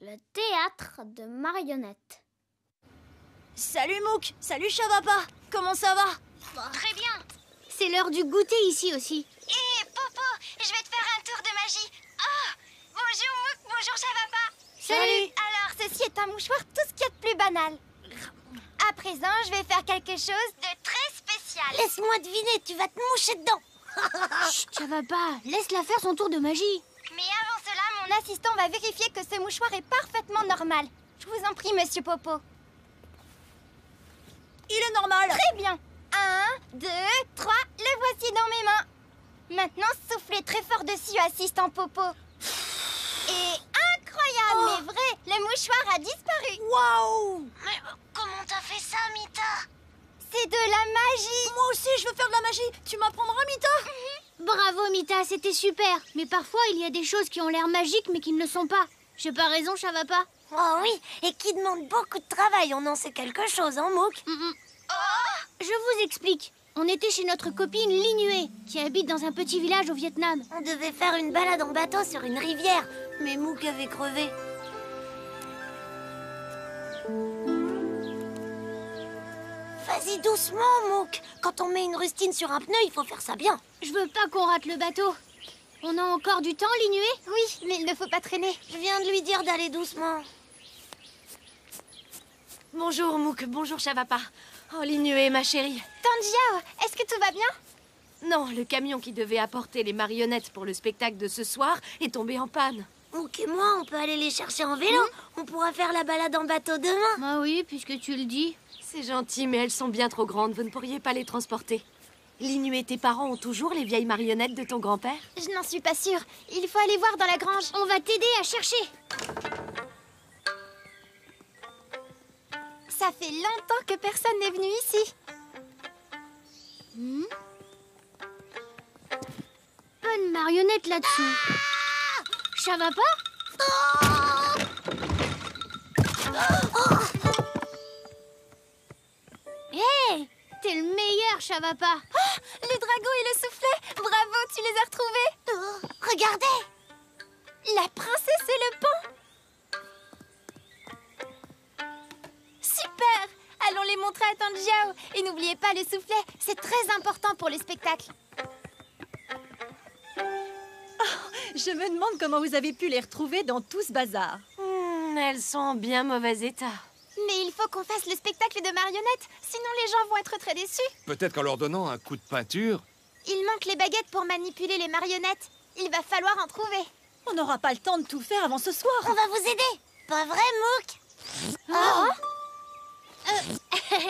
le théâtre de marionnettes. Salut Mouk, salut Chavapa, comment ça va? Très bien. C'est l'heure du goûter ici aussi. Hé, Popo, je vais te faire un tour de magie. Oh, bonjour Mouk, bonjour Chavapa. Salut. Alors, ceci est un mouchoir tout ce qu'il y a de plus banal. À présent, je vais faire quelque chose de très spécial. Laisse-moi deviner, tu vas te moucher dedans. Chut, ça va pas. Laisse-la faire son tour de magie. Mais avant cela, mon assistant va vérifier que ce mouchoir est parfaitement normal. Je vous en prie, monsieur Popo. Il est normal. Très bien. 1, 2, 3, le voici dans mes mains. Maintenant, soufflez très fort dessus, assistant Popo. Et incroyable, mais vrai, le mouchoir a disparu. Waouh! Mais comment t'as fait ça, Mita? C'est de la magie. Moi aussi, je veux faire de la magie. Tu m'apprendras, Mita? Bravo Mita, c'était super. Mais parfois, il y a des choses qui ont l'air magiques mais qui ne le sont pas. J'ai pas raison, Chavapa? Oh oui, et qui demande beaucoup de travail. On en sait quelque chose, hein, Mouk? Je vous explique. On était chez notre copine Linué, qui habite dans un petit village au Vietnam. On devait faire une balade en bateau sur une rivière, mais Mouk avait crevé. Vas-y doucement, Mouk. Quand on met une rustine sur un pneu, il faut faire ça bien. Je veux pas qu'on rate le bateau. On a encore du temps, Linué? Oui, mais il ne faut pas traîner. Je viens de lui dire d'aller doucement. Bonjour Mouk, bonjour Chavapa. Oh Linué, ma chérie. Tanjiao, est-ce que tout va bien? Non, le camion qui devait apporter les marionnettes pour le spectacle de ce soir est tombé en panne. Mouk et moi, on peut aller les chercher en vélo. On pourra faire la balade en bateau demain. Ah oui, puisque tu le dis. C'est gentil, mais elles sont bien trop grandes, vous ne pourriez pas les transporter. Linué, tes parents ont toujours les vieilles marionnettes de ton grand-père? Je n'en suis pas sûre. Il faut aller voir dans la grange. On va t'aider à chercher. Ça fait longtemps que personne n'est venu ici. Pas de marionnette là-dessous. Chavapa? Hé, t'es le meilleur, Chavapa. Le dragon et le soufflet. Bravo, tu les as retrouvés. Regardez! La princesse et le pont. Super. Allons les montrer à Tanjiao. Et n'oubliez pas le soufflet. C'est très important pour le spectacle. Je me demande comment vous avez pu les retrouver dans tout ce bazar. Elles sont en bien mauvais état. Mais il faut qu'on fasse le spectacle de marionnettes. Sinon les gens vont être très déçus. Peut-être qu'en leur donnant un coup de peinture... Il manque les baguettes pour manipuler les marionnettes. Il va falloir en trouver. On n'aura pas le temps de tout faire avant ce soir. On va vous aider. Pas vrai, Mouk?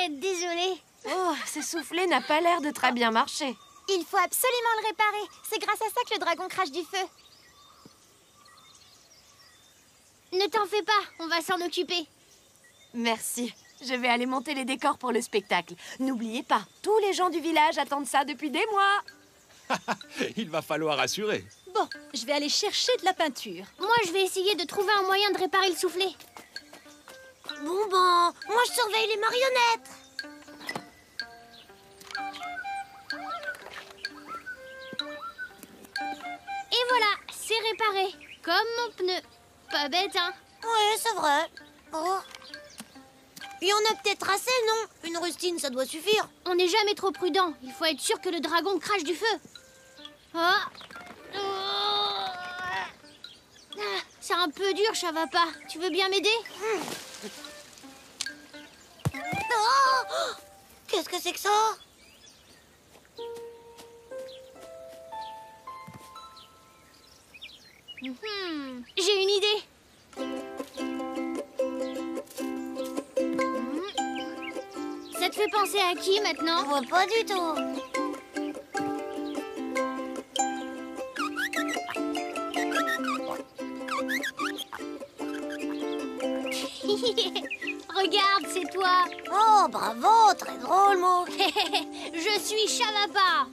Désolée. Oh, ce soufflet n'a pas l'air de très bien marcher. Il faut absolument le réparer. C'est grâce à ça que le dragon crache du feu. Ne t'en fais pas, on va s'en occuper. Merci. Je vais aller monter les décors pour le spectacle. N'oubliez pas, tous les gens du village attendent ça depuis des mois. Il va falloir assurer. Bon, je vais aller chercher de la peinture. Moi, je vais essayer de trouver un moyen de réparer le soufflet. Bon ben, moi je surveille les marionnettes. Et voilà, c'est réparé. Comme mon pneu. Pas bête, hein? Oui, c'est vrai. Oh. Il y en a peut-être assez, non? Une rustine, ça doit suffire. On n'est jamais trop prudent. Il faut être sûr que le dragon crache du feu. Ah, c'est un peu dur, Chavapa. Tu veux bien m'aider? Oh, qu'est-ce que c'est que ça? J'ai une idée. Ça te fait penser à qui Je maintenant? vois pas du tout. Regarde, c'est toi. Oh, bravo, très drôle, Mouk. Je suis Chavapa.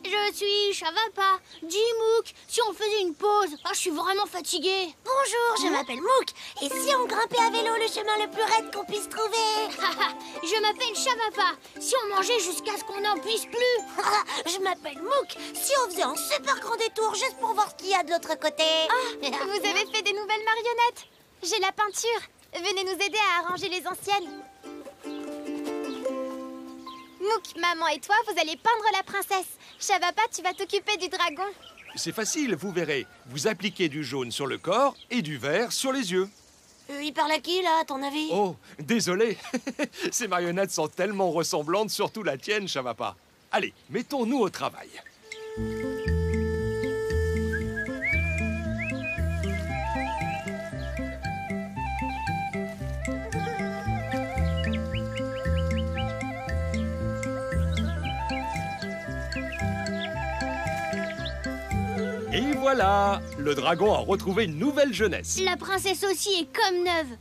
Je Je suis Chavapa. Dis Mouk, si on faisait une pause. Ah, je suis vraiment fatiguée. Bonjour, je m'appelle Mouk. Et si on grimpait à vélo le chemin le plus raide qu'on puisse trouver? Je m'appelle Chavapa. Si on mangeait jusqu'à ce qu'on n'en puisse plus. Je m'appelle Mouk. Si on faisait un super grand détour juste pour voir ce qu'il y a de l'autre côté. Vous avez fait des nouvelles marionnettes. J'ai la peinture. Venez nous aider à arranger les anciennes. Mouk, maman et toi, vous allez peindre la princesse. Chavapa, tu vas t'occuper du dragon. C'est facile, vous verrez. Vous appliquez du jaune sur le corps et du vert sur les yeux. Il parle à qui, là, à ton avis? Oh, désolé. Ces marionnettes sont tellement ressemblantes, surtout la tienne, Chavapa. Allez, mettons-nous au travail. Et voilà, le dragon a retrouvé une nouvelle jeunesse. La princesse aussi est comme neuve.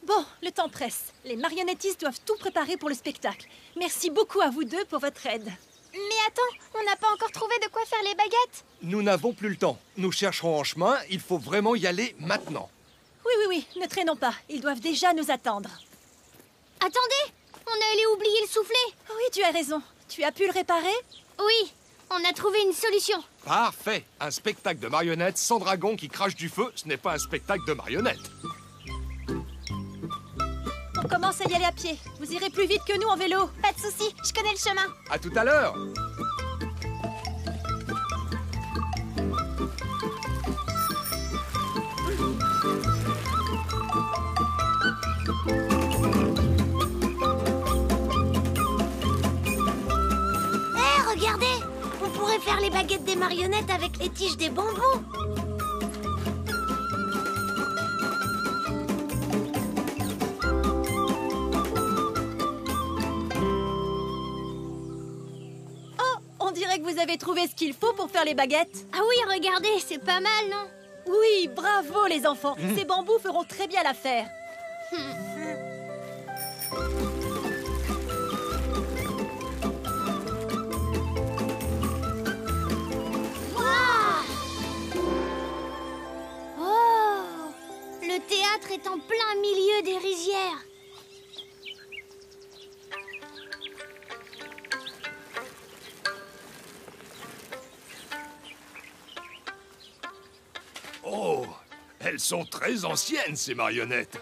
Bon, le temps presse. Les marionnettistes doivent tout préparer pour le spectacle. Merci beaucoup à vous deux pour votre aide. Mais attends, on n'a pas encore trouvé de quoi faire les baguettes. Nous n'avons plus le temps. Nous chercherons en chemin, il faut vraiment y aller maintenant. Oui, ne traînons pas. Ils doivent déjà nous attendre. Attendez, on allait oublier le soufflet. Oui, tu as raison. Tu as pu le réparer? Oui, on a trouvé une solution. Parfait. Un spectacle de marionnettes sans dragon qui crache du feu, ce n'est pas un spectacle de marionnettes. On commence à y aller à pied. Vous irez plus vite que nous en vélo. Pas de souci, je connais le chemin. À tout à l'heure. Regardez, on pourrait faire les baguettes des marionnettes avec les tiges des bambous. Oh, on dirait que vous avez trouvé ce qu'il faut pour faire les baguettes. Ah oui, regardez, c'est pas mal, non? Oui, bravo les enfants. Ces bambous feront très bien l'affaire. Le théâtre est en plein milieu des rizières. Oh, elles sont très anciennes, ces marionnettes.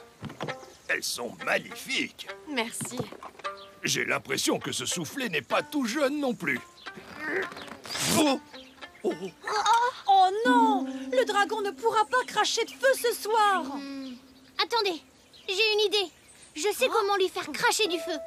Elles sont magnifiques. Merci. J'ai l'impression que ce soufflet n'est pas tout jeune non plus. Oh, oh. Oh non! Le dragon ne pourra pas cracher de feu ce soir. Attendez, j'ai une idée. Je sais comment lui faire cracher du feu.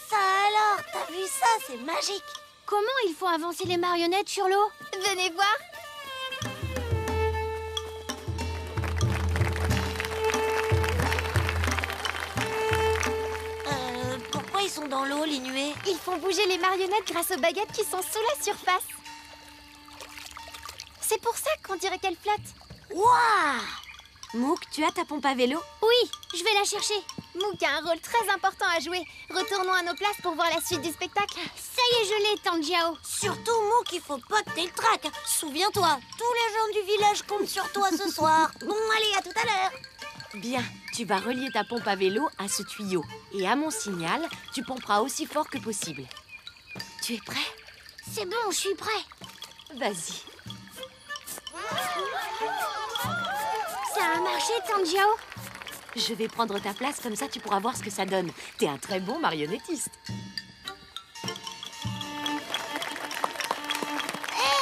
Ça alors, t'as vu ça? C'est magique. Comment il faut avancer les marionnettes sur l'eau? Venez voir. Pourquoi ils sont dans l'eau, les nuées? Ils font bouger les marionnettes grâce aux baguettes qui sont sous la surface. C'est pour ça qu'on dirait qu'elles flottent. Waouh! Mouk, tu as ta pompe à vélo? Oui, je vais la chercher. Mouk a un rôle très important à jouer. Retournons à nos places pour voir la suite du spectacle. Ça y est, je l'ai, Tante Jiao. Surtout, Mouk, il faut pas que t'aies le trac. Souviens-toi, tous les gens du village comptent sur toi ce soir. Bon, allez, à tout à l'heure. Bien, tu vas relier ta pompe à vélo à ce tuyau. Et à mon signal, tu pomperas aussi fort que possible. Tu es prêt? C'est bon, je suis prêt. Vas-y. Ça a marché, Tante Jiao? Je vais prendre ta place, comme ça tu pourras voir ce que ça donne. T'es un très bon marionnettiste.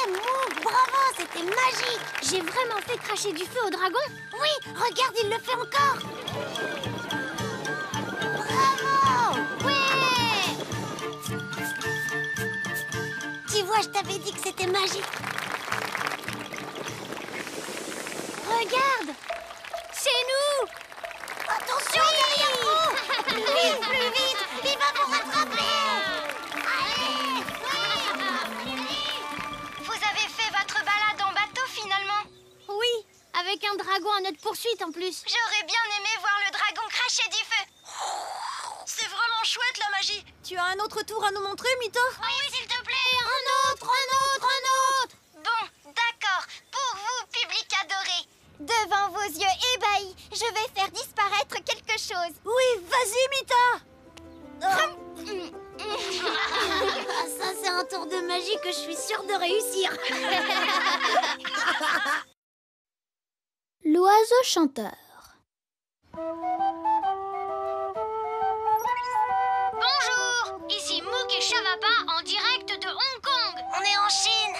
Mouk, bravo, c'était magique. J'ai vraiment fait cracher du feu au dragon? Oui, regarde, il le fait encore. Bravo. Ouais! Tu vois, je t'avais dit que c'était magique. Regarde! C'est nous! Attention, derrière vous. Plus vite, il va vous rattraper. Allez, oui. avec un dragon à notre poursuite en plus. J'aurais bien aimé voir le dragon cracher du feu. C'est vraiment chouette la magie. Tu as un autre tour à nous montrer, Mita? Oui, s'il te plaît. Un autre. Bon, d'accord. Pour vous, public adoré. Devant vos yeux ébahis, je vais faire disparaître quelque chose. Oui, vas-y, Mita. Ah, ça, c'est un tour de magie que je suis sûre de réussir. L'oiseau chanteur. Bonjour, ici Mook et Chavapa en direct de Hong Kong. On est en Chine.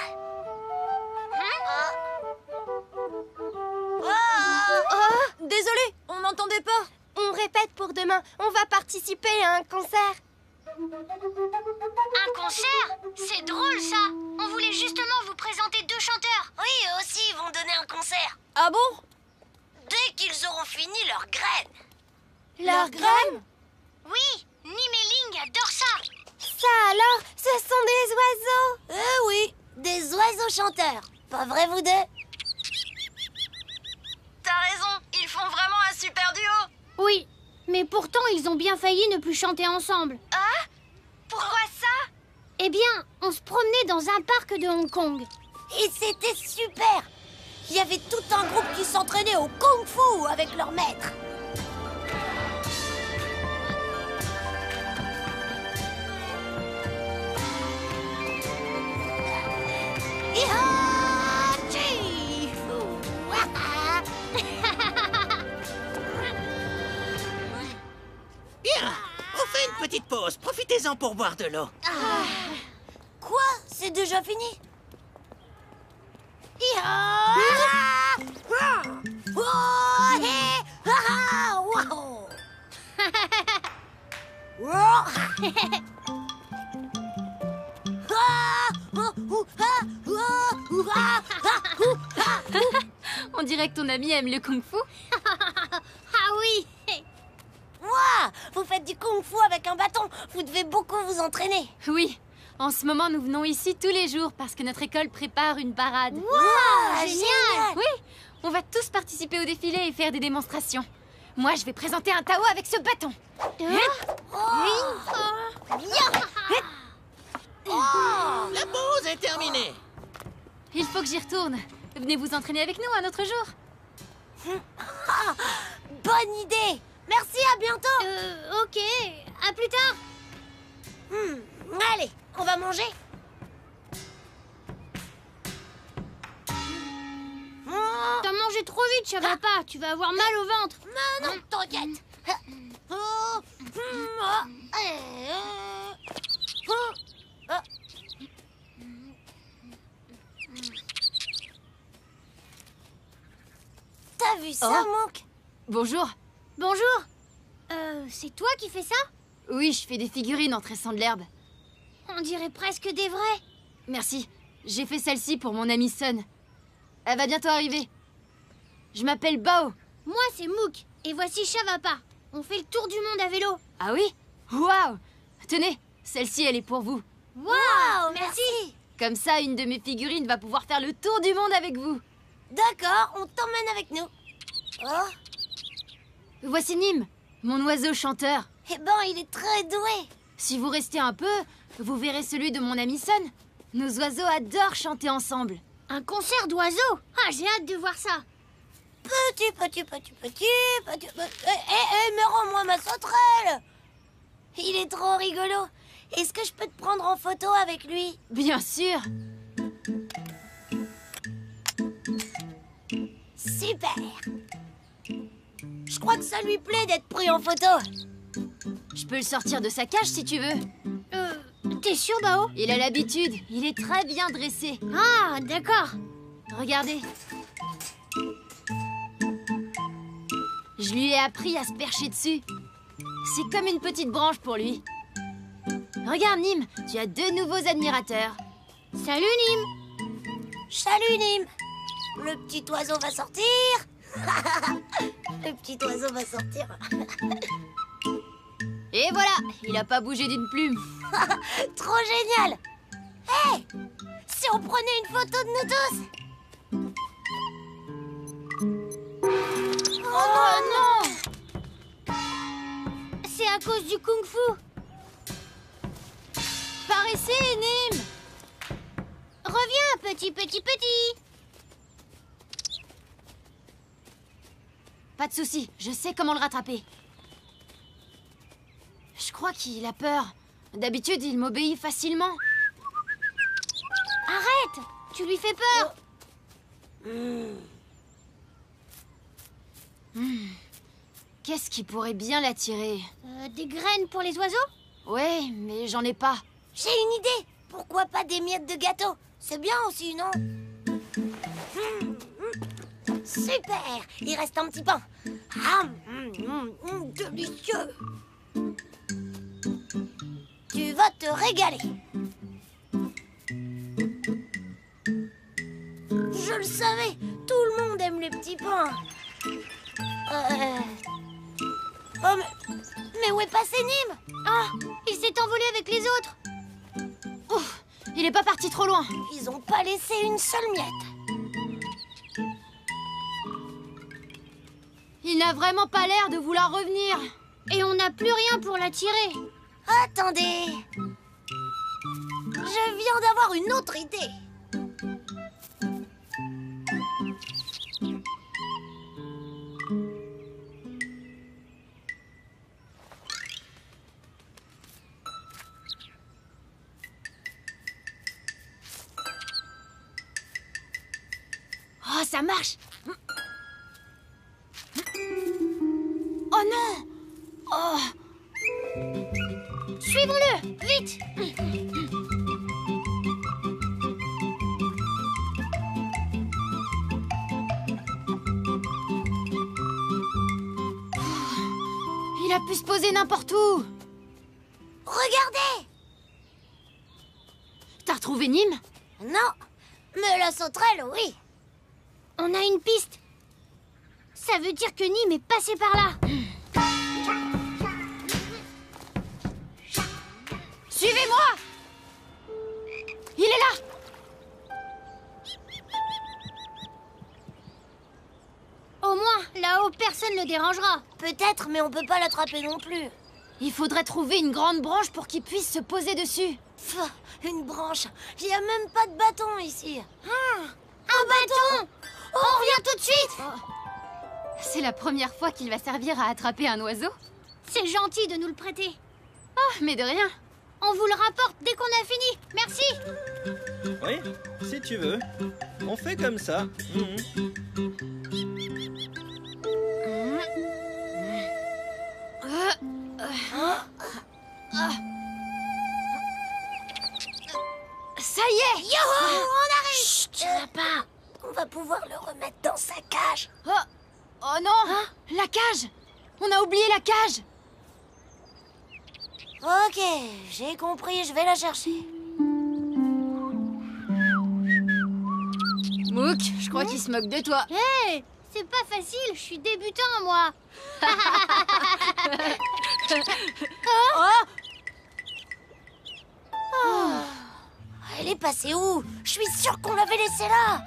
Désolé, on n'entendait pas. On répète pour demain. On va participer à un concert. Un concert? C'est drôle ça. On voulait justement vous présenter 2 chanteurs. Oui, eux aussi, ils vont donner un concert. Ah bon? Dès qu'ils auront fini leur graine. Leur graine? Oui, Nim et Ling adorent ça. Ça alors, ce sont des oiseaux. Oui, des oiseaux chanteurs. Pas vrai, vous deux? T'as raison, ils font vraiment un super duo. Oui, mais pourtant ils ont bien failli ne plus chanter ensemble. Ah? Pourquoi ça? Eh bien, on se promenait dans un parc de Hong Kong. Et c'était super. Il y avait tout un groupe qui s'entraînait au kung-fu avec leur maître. Iha-chi! Bien, on fait une petite pause. Profitez-en pour boire de l'eau. Quoi? C'est déjà fini? Iha! Oh, hé! Ah, wow! Ah, On dirait que ton ami aime le kung-fu. Ah oui. Ouah, vous faites du kung-fu avec un bâton. Vous devez beaucoup vous entraîner. Oui, en ce moment nous venons ici tous les jours parce que notre école prépare une parade. Ouah, génial! Oui, on va tous participer au défilé et faire des démonstrations. Moi, je vais présenter un Tao avec ce bâton. La pause est terminée. Il faut que j'y retourne. Venez vous entraîner avec nous un autre jour. Bonne idée! Merci, à bientôt! Ok, à plus tard. Allez, on va manger. T'as mangé trop vite, Chavapa. Tu vas avoir mal au ventre. Non, non, t'inquiète. T'as vu ça, Mook? Bonjour. Bonjour. C'est toi qui fais ça? Oui, je fais des figurines en tressant de l'herbe. On dirait presque des vrais. Merci. J'ai fait celle-ci pour mon amie Sun. Elle va bientôt arriver. Je m'appelle Bao. Moi, c'est Mook. Et voici Chavapa. On fait le tour du monde à vélo. Ah oui? Waouh! Tenez, celle-ci, elle est pour vous. Wow, merci. Comme ça, une de mes figurines va pouvoir faire le tour du monde avec vous. D'accord, on t'emmène avec nous. Oh, Voici Nim, mon oiseau chanteur. eh ben, il est très doué. Si vous restez un peu, vous verrez celui de mon ami Sun. Nos oiseaux adorent chanter ensemble. Un concert d'oiseaux. Ah, j'ai hâte de voir ça. Petit. Mais rends-moi ma sauterelle. Il est trop rigolo. Est-ce que je peux te prendre en photo avec lui? Bien sûr. Super. Je crois que ça lui plaît d'être pris en photo. Je peux le sortir de sa cage si tu veux. T'es sûr, Bao? Il a l'habitude, il est très bien dressé. Ah, d'accord. Regardez. Je lui ai appris à se percher dessus. C'est comme une petite branche pour lui. Regarde, Nim, tu as 2 nouveaux admirateurs. Salut, Nim. Salut, Nim. Le petit oiseau va sortir. Le petit oiseau va sortir. Et voilà, il a pas bougé d'une plume. Trop génial. Hé, si on prenait une photo de nous tous? cause du kung-fu. Par ici, Nîmes. Reviens, petit. Pas de souci, je sais comment le rattraper. Je crois qu'il a peur. D'habitude, il m'obéit facilement. Arrête! Tu lui fais peur. Qu'est-ce qui pourrait bien l'attirer? Des graines pour les oiseaux? Ouais, mais j'en ai pas. J'ai une idée. Pourquoi pas des miettes de gâteau? C'est bien aussi, non? Super. Il reste un petit pain. Délicieux. Tu vas te régaler. Je le savais. Tout le monde aime les petits pains. Oh, mais où est passé Nîmes? Ah, il s'est envolé avec les autres. Ouf, il est pas parti trop loin. Ils ont pas laissé une seule miette. Il n'a vraiment pas l'air de vouloir revenir. Et on n'a plus rien pour l'attirer. Attendez. Je viens d'avoir une autre idée. Oh, ça marche. Oh non. Oh. Suivons-le, vite. Il a pu se poser n'importe où. Regardez. T'as retrouvé Nîmes? Non, mais la sauterelle, oui. On a une piste. Ça veut dire que Nîmes est passé par là. Suivez-moi. Il est là. Au moins, là-haut, personne ne le dérangera. Peut-être, mais on peut pas l'attraper non plus. Il faudrait trouver une grande branche pour qu'il puisse se poser dessus. Pff, une branche. Il y a même pas de bâton ici. Un bâton. On revient tout de suite. C'est la première fois qu'il va servir à attraper un oiseau. C'est gentil de nous le prêter. Oh, mais de rien. On vous le rapporte dès qu'on a fini. Merci. Oui, si tu veux. On fait comme ça. Ça y est. Youhou, on arrive. Chut, tu vas pas. On va pouvoir le remettre dans sa cage. Oh non. La cage. On a oublié la cage. Ok, j'ai compris, je vais la chercher. Mouk, je crois qu'il se moque de toi. Hé, c'est pas facile, je suis débutant, moi. Elle est passée où? Je suis sûre qu'on l'avait laissée là.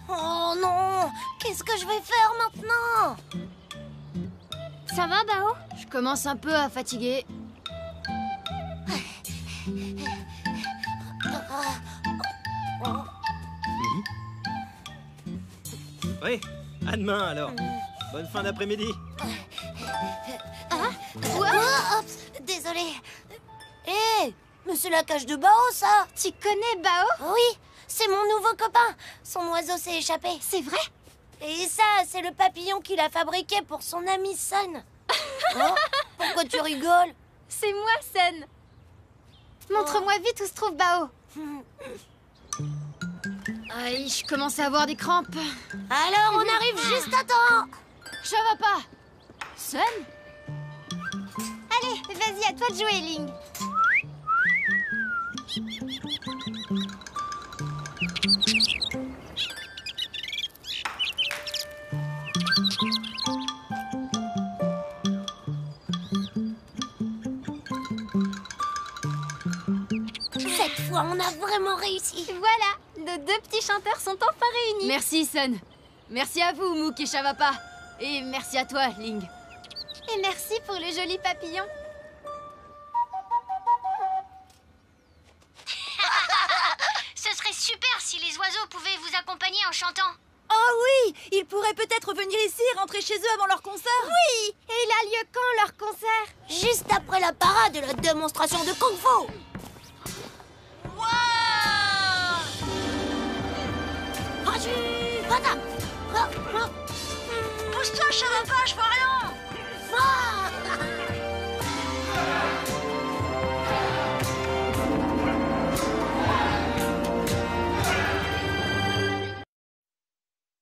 Oh non, qu'est-ce que je vais faire maintenant? Ça va, Bao? Je commence un peu à fatiguer. Oui, à demain alors. Bonne fin d'après-midi. Oups, désolée. Hé, mais c'est la cage de Bao, ça. Tu connais Bao? Oui, c'est mon nouveau copain. Son oiseau s'est échappé. C'est vrai? Et ça, c'est le papillon qu'il a fabriqué pour son ami Sun. Oh, pourquoi tu rigoles? C'est moi, Sun. Montre-moi vite où se trouve Bao. Aïe, je commence à avoir des crampes. Alors, on arrive juste à temps. Ça va pas. Sun? Allez, vas-y, à toi de jouer, Ling. Cette fois, on a vraiment réussi. Voilà, nos deux petits chanteurs sont enfin réunis. Merci, Sun. Merci à vous, Mouk et Shavapa. Et merci à toi, Ling. Et merci pour le joli papillon. Ce serait super si les oiseaux pouvaient vous accompagner en chantant. Oh oui, ils pourraient peut-être venir ici et rentrer chez eux avant leur concert. Oui, et il a lieu quand leur concert? Juste après la parade et la démonstration de Kung Fu. Pousse-toi, je savais pas, je vois rien.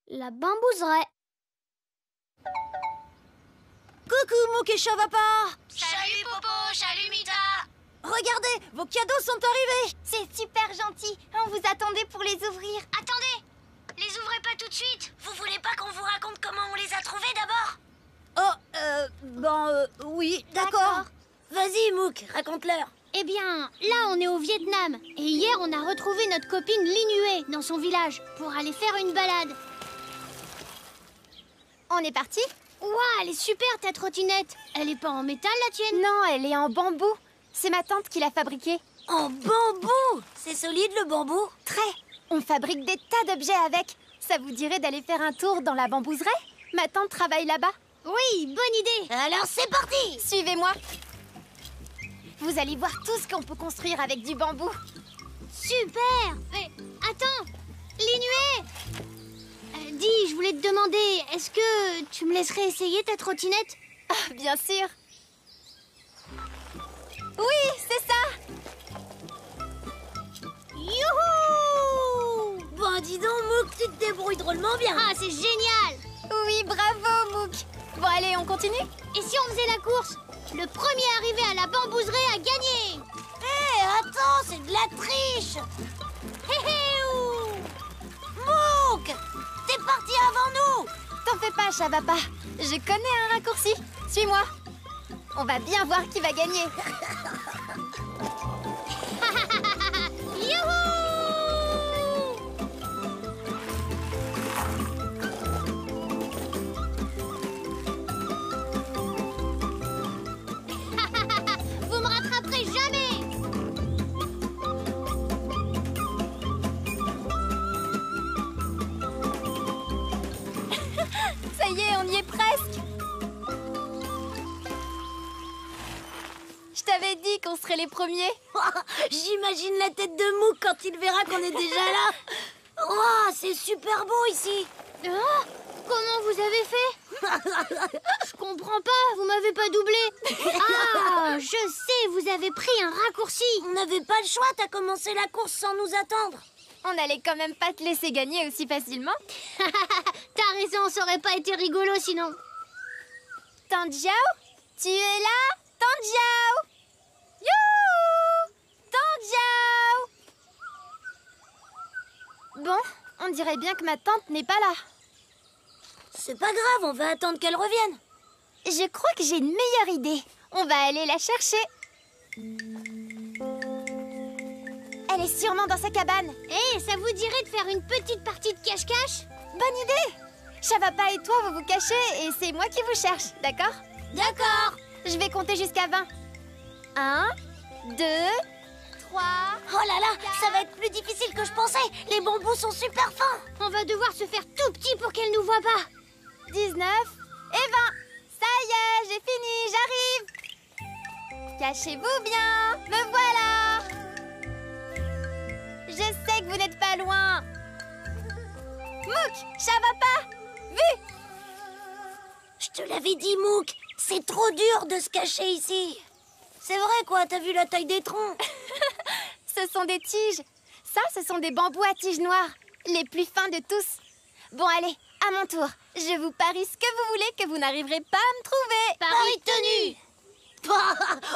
La bambouseraie. Coucou, Mouk et Chavapa. Salut Popo, salut Mita. Regardez, vos cadeaux sont arrivés. C'est super gentil. On vous attendait pour les ouvrir. Attendez, les ouvrez pas tout de suite. Vous voulez pas qu'on vous raconte comment on les a trouvés d'abord? Oui, d'accord. Vas-y, Mouk, raconte-leur. Eh bien, là on est au Vietnam. Et hier on a retrouvé notre copine Linue dans son village pour aller faire une balade. On est parti? Ouah, elle est super ta trottinette. Elle est pas en métal la tienne? Non, elle est en bambou. C'est ma tante qui l'a fabriquée. En bambou! C'est solide le bambou? Très. On fabrique des tas d'objets avec. Ça vous dirait d'aller faire un tour dans la bambouseraie? Ma tante travaille là-bas. Oui, bonne idée. Alors c'est parti! Suivez-moi. Vous allez voir tout ce qu'on peut construire avec du bambou. Super. Mais attends, Linue. Dis, je voulais te demander, est-ce que tu me laisserais essayer ta trottinette? Ah, bien sûr. Oui, c'est ça. Youhou! Bon, dis donc, Mouk, tu te débrouilles drôlement bien. Ah, c'est génial. Oui, bravo, Mouk. Bon, allez, on continue? Et si on faisait la course? Le premier arrivé à la bambouseraie a gagné. Hé, attends, c'est de la triche. Hé hé ouh. Mouk, t'es parti avant nous. T'en fais pas, Chavapa. Je connais un raccourci. Suis-moi. On va bien voir qui va gagner. Youhou! Vous me rattraperez jamais. Ça y est, on y est presque. Je t'avais dit qu'on serait les premiers. J'imagine la tête de Mouk quand il verra qu'on est déjà là. Oh, c'est super beau ici. Oh, comment vous avez fait? Je comprends pas, vous m'avez pas doublé. Ah, je sais, vous avez pris un raccourci. On n'avait pas le choix, t'as commencé la course sans nous attendre. On n'allait quand même pas te laisser gagner aussi facilement. T'as raison, ça aurait pas été rigolo sinon. Tante Jiao, tu es là? Tante Jiao! Youhou! Tante Jiao! Bon, on dirait bien que ma tante n'est pas là. C'est pas grave, on va attendre qu'elle revienne. Je crois que j'ai une meilleure idée. On va aller la chercher. Elle est sûrement dans sa cabane. Eh, ça vous dirait de faire une petite partie de cache-cache? Bonne idée! Chavapa et toi, vous vous cachez et c'est moi qui vous cherche, d'accord? D'accord. Je vais compter jusqu'à 20. 1, 2, 3... Oh là là, ça va être plus difficile que je pensais. Les bambous sont super fins. On va devoir se faire tout petit pour qu'elle nous voie pas. 19 et 20. Ça y est, j'ai fini, j'arrive. Cachez-vous bien, me voilà. Je sais que vous n'êtes pas loin. Mouk, Chavapa, vu? Je te l'avais dit, Mouk, c'est trop dur de se cacher ici. C'est vrai quoi, t'as vu la taille des troncs? Ce sont des tiges. Ça, ce sont des bambous à tiges noires, les plus fins de tous. Bon, allez, à mon tour. Je vous parie ce que vous voulez que vous n'arriverez pas à me trouver. Paris tenu.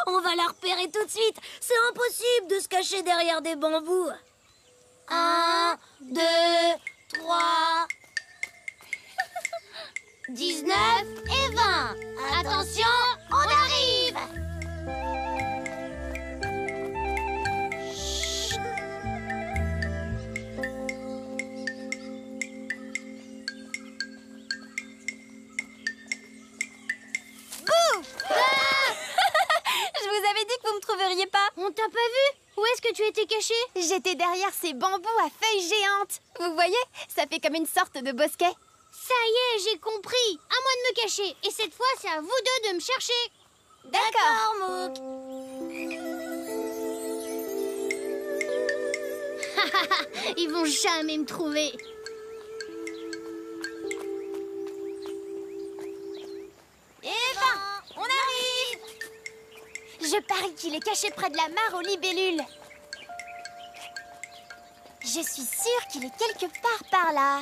On va la repérer tout de suite. C'est impossible de se cacher derrière des bambous. 1, 2, 3... 19 et 20. Attention, on arrive. Bouh! que tu étais caché? J'étais derrière ces bambous à feuilles géantes. Vous voyez, ça fait comme une sorte de bosquet. Ça y est, j'ai compris. À moi de me cacher. Et cette fois, c'est à vous deux de me chercher. D'accord, Mouk. Ils vont jamais me trouver. Eh ben, on arrive. Je parie qu'il est caché près de la mare aux libellules. Je suis sûre qu'il est quelque part par là.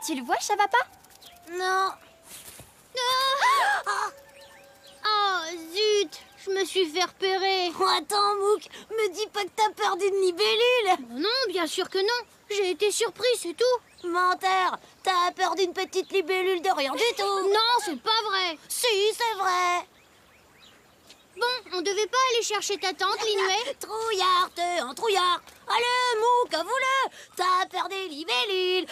Tu le vois, Chavapa? Non. Oh, zut. Je me suis fait repérer. Oh, attends, Mouk, me dis pas que t'as peur d'une libellule. Non, bien sûr que non. J'ai été surpris, c'est tout. Menteur, t'as peur d'une petite libellule de rien du tout. Non, c'est pas vrai. Si, c'est vrai. Bon, on devait pas aller chercher ta tante, Linoué? Trouillard, t'es un trouillard. Allez, Mouk, avoue-le. T'as peur des libellules.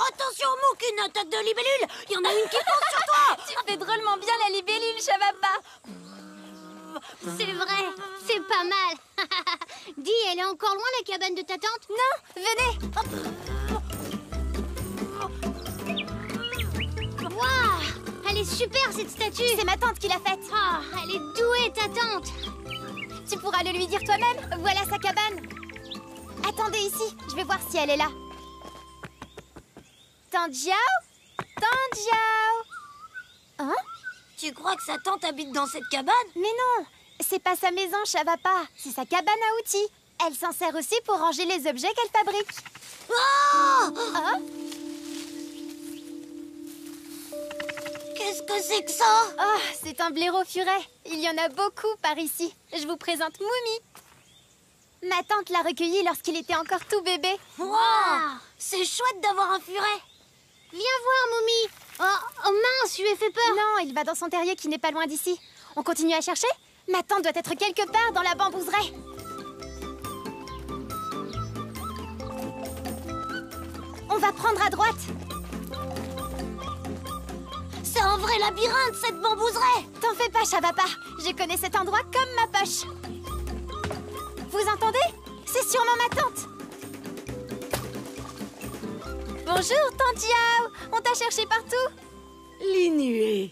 Attention, Mouk, une attaque de libellule. Il y en a une qui fonce sur toi. Tu fais drôlement bien la libellule, Chavapa. C'est vrai, c'est pas mal. Dis, elle est encore loin la cabane de ta tante? Non, venez. Waouh, elle est super cette statue. C'est ma tante qui l'a faite. Ah, elle est douée ta tante. Tu pourras le lui dire toi-même. Voilà sa cabane. Attendez ici, je vais voir si elle est là. Tante Jiao? Tante Jiao? Hein? Tu crois que sa tante habite dans cette cabane? Mais non, c'est pas sa maison, Chavapa. C'est sa cabane à outils. Elle s'en sert aussi pour ranger les objets qu'elle fabrique. Oh! Hein? Qu'est-ce que c'est que ça? Oh, c'est un blaireau furet. Il y en a beaucoup par ici. Je vous présente Moumi. Ma tante l'a recueilli lorsqu'il était encore tout bébé. Wow! C'est chouette d'avoir un furet. Viens voir, Moumi. Oh mince, je lui ai fait peur. Non, il va dans son terrier qui n'est pas loin d'ici. On continue à chercher? Ma tante doit être quelque part dans la bambouseraie. On va prendre à droite. C'est un vrai labyrinthe, cette bambouseraie. T'en fais pas, Chavapa. Je connais cet endroit comme ma poche. Vous entendez? C'est sûrement ma tante. Bonjour, tante Jiao. On t'a cherché partout. Linnué.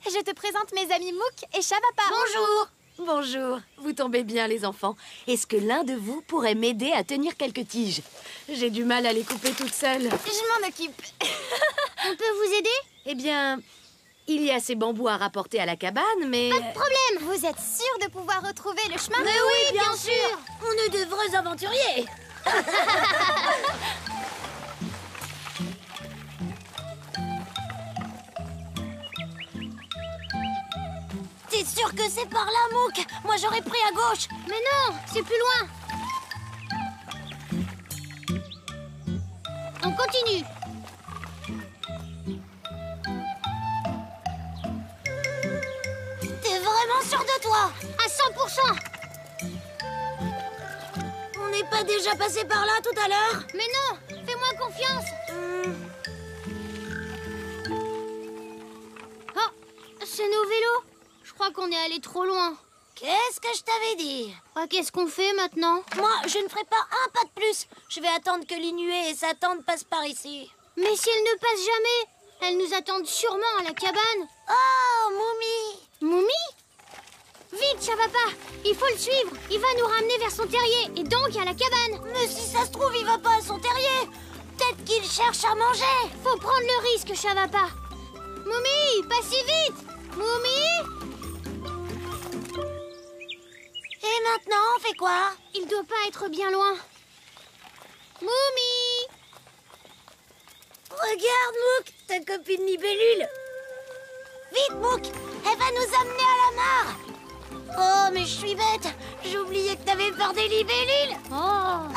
Je te présente mes amis Mouk et Chavapa. Bonjour. Bonjour. Vous tombez bien, les enfants. Est-ce que l'un de vous pourrait m'aider à tenir quelques tiges? J'ai du mal à les couper toute seule. Je m'en occupe. On peut vous aider? Eh bien, il y a ces bambous à rapporter à la cabane, mais... Pas de problème. Vous êtes sûr de pouvoir retrouver le chemin? Mais oui, bien sûr. On est de vrais aventuriers. T'es sûr que c'est par là, Mouk? Moi, j'aurais pris à gauche. Mais non, c'est plus loin. On continue. T'es vraiment sûr de toi? À 100%. On n'est pas déjà passé par là tout à l'heure? Mais non, fais-moi confiance. Oh, c'est nos vélos. Je crois qu'on est allé trop loin. Qu'est-ce que je t'avais dit? Ah, qu'est-ce qu'on fait maintenant? Moi, je ne ferai pas un pas de plus. Je vais attendre que Linnué et sa tante passent par ici. Mais si elles ne passent jamais, elles nous attendent sûrement à la cabane. Oh, Moumi! Moumi? Vite, Chavapa, il faut le suivre. Il va nous ramener vers son terrier et donc à la cabane. Mais si ça se trouve, il va pas à son terrier. Peut-être qu'il cherche à manger. Faut prendre le risque, Chavapa. Moumi, pas si vite. Moumi? Et maintenant, on fait quoi? Il doit pas être bien loin. Moumi! Regarde, Mouk, ta copine libellule. Vite, Mouk, elle va nous amener à la mare. Oh, mais je suis bête. J'ai oublié que t'avais peur des libellules. Oh!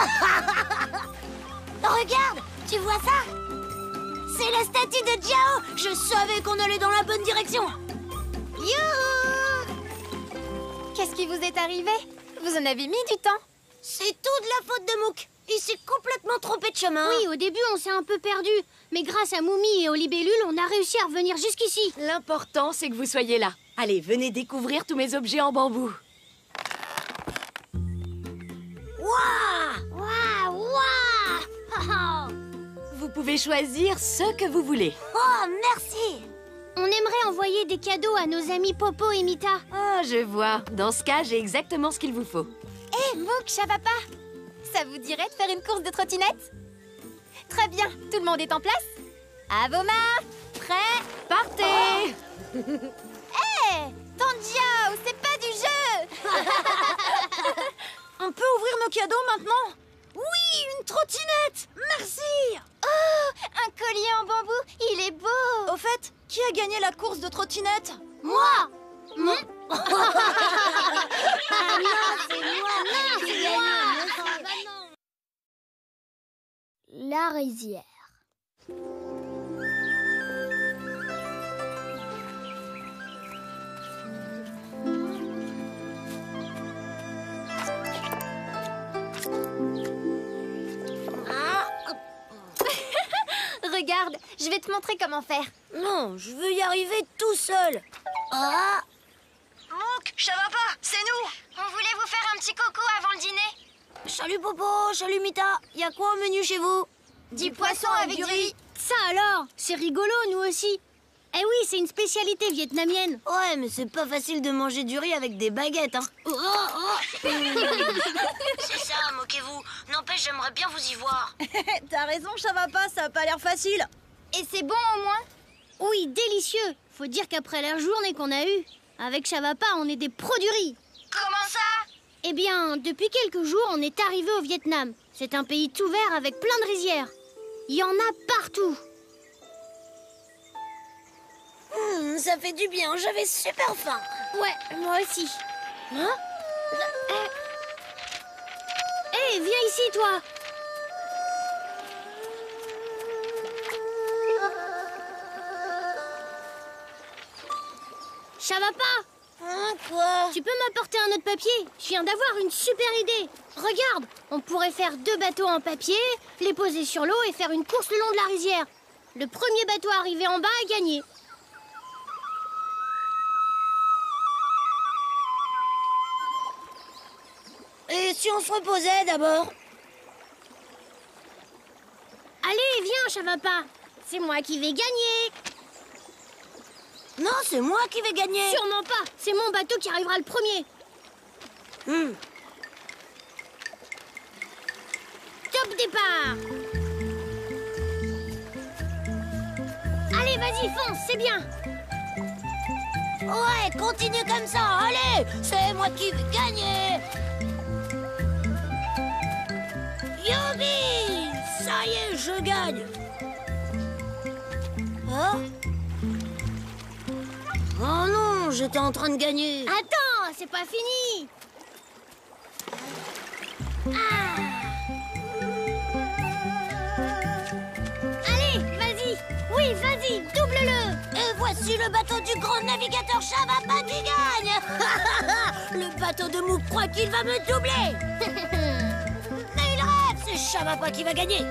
Regarde, tu vois ça? C'est la statue de Jiao. Je savais qu'on allait dans la bonne direction. Youhou! Qu'est-ce qui vous est arrivé? Vous en avez mis du temps. C'est tout de la faute de Mouk. Il s'est complètement trompé de chemin. Oui, au début, on s'est un peu perdu. Mais grâce à Moumi et aux libellules, on a réussi à revenir jusqu'ici. L'important, c'est que vous soyez là. Allez, venez découvrir tous mes objets en bambou. pouvez choisir ce que vous voulez. Oh, merci. On aimerait envoyer des cadeaux à nos amis Popo et Mita. Ah, je vois. Dans ce cas, j'ai exactement ce qu'il vous faut. Hé, Mouk, Chavapa, ça vous dirait de faire une course de trottinette? Très bien, tout le monde est en place? À vos marques, prêts? Partez! Hé, Tanjiao, c'est pas du jeu. On peut ouvrir nos cadeaux maintenant? Oui, une trottinette! Merci! Oh, un collier en bambou, il est beau. Au fait, qui a gagné la course de trottinette? Moi. Ah non, c'est moi. C'est moi. La rizière. Regarde, je vais te montrer comment faire. Non, je veux y arriver tout seul. Ah, Mouk, Chavapa, c'est nous! On voulait vous faire un petit coco avant le dîner. salut Popo, salut Mita. Y a quoi au menu chez vous? Du poisson avec du riz. Ça alors, c'est rigolo, nous aussi. Eh oui, c'est une spécialité vietnamienne. Ouais, mais c'est pas facile de manger du riz avec des baguettes, hein. C'est ça, moquez-vous. N'empêche, j'aimerais bien vous y voir. T'as raison, Chavapa, ça a pas l'air facile. Et c'est bon au moins? Oui, délicieux. Faut dire qu'après la journée qu'on a eue, avec Chavapa, on est des pros du riz. Comment ça? Eh bien, depuis quelques jours, on est arrivé au Vietnam. C'est un pays tout vert avec plein de rizières. Il y en a partout. Ça fait du bien, j'avais super faim. Ouais, moi aussi. Hein? Hé, viens ici, toi. Chavapa, Hein, quoi? tu peux m'apporter un autre papier? Je viens d'avoir une super idée. Regarde, on pourrait faire 2 bateaux en papier, les poser sur l'eau et faire une course le long de la rizière. Le premier bateau arrivé en bas a gagné. Et si on se reposait d'abord? Allez, viens, Chavapa. C'est moi qui vais gagner. Non, c'est moi qui vais gagner. Sûrement pas. C'est mon bateau qui arrivera le premier. Top départ. Allez, vas-y, fonce, c'est bien. Ouais, continue comme ça, allez. C'est moi qui vais gagner. Youpi! Ça y est, je gagne. Oh? Oh non, j'étais en train de gagner. Attends, c'est pas fini. Allez, vas-y. Oui, vas-y, double-le. Et voici le bateau du grand navigateur Chavapa qui gagne. Le bateau de Mouk croit qu'il va me doubler. Mais il rêve, c'est Chavapa qui va gagner.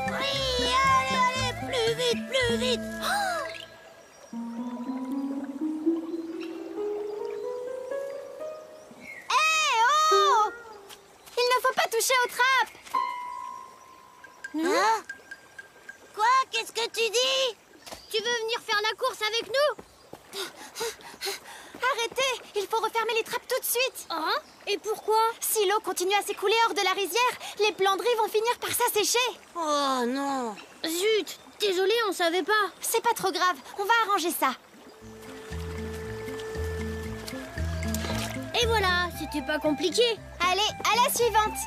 Oui, allez, plus vite. Oh! Il ne faut pas toucher aux trappes. Hein? Quoi? Qu'est-ce que tu dis? Tu veux venir faire la course avec nous? Arrêtez, il faut refermer les trappes tout de suite. Hein? Et pourquoi? Si l'eau continue à s'écouler hors de la rizière, les plans de riz vont finir par s'assécher. Oh non. Zut, désolé, on savait pas. C'est pas trop grave, on va arranger ça. Et voilà, c'était pas compliqué. Allez, à la suivante.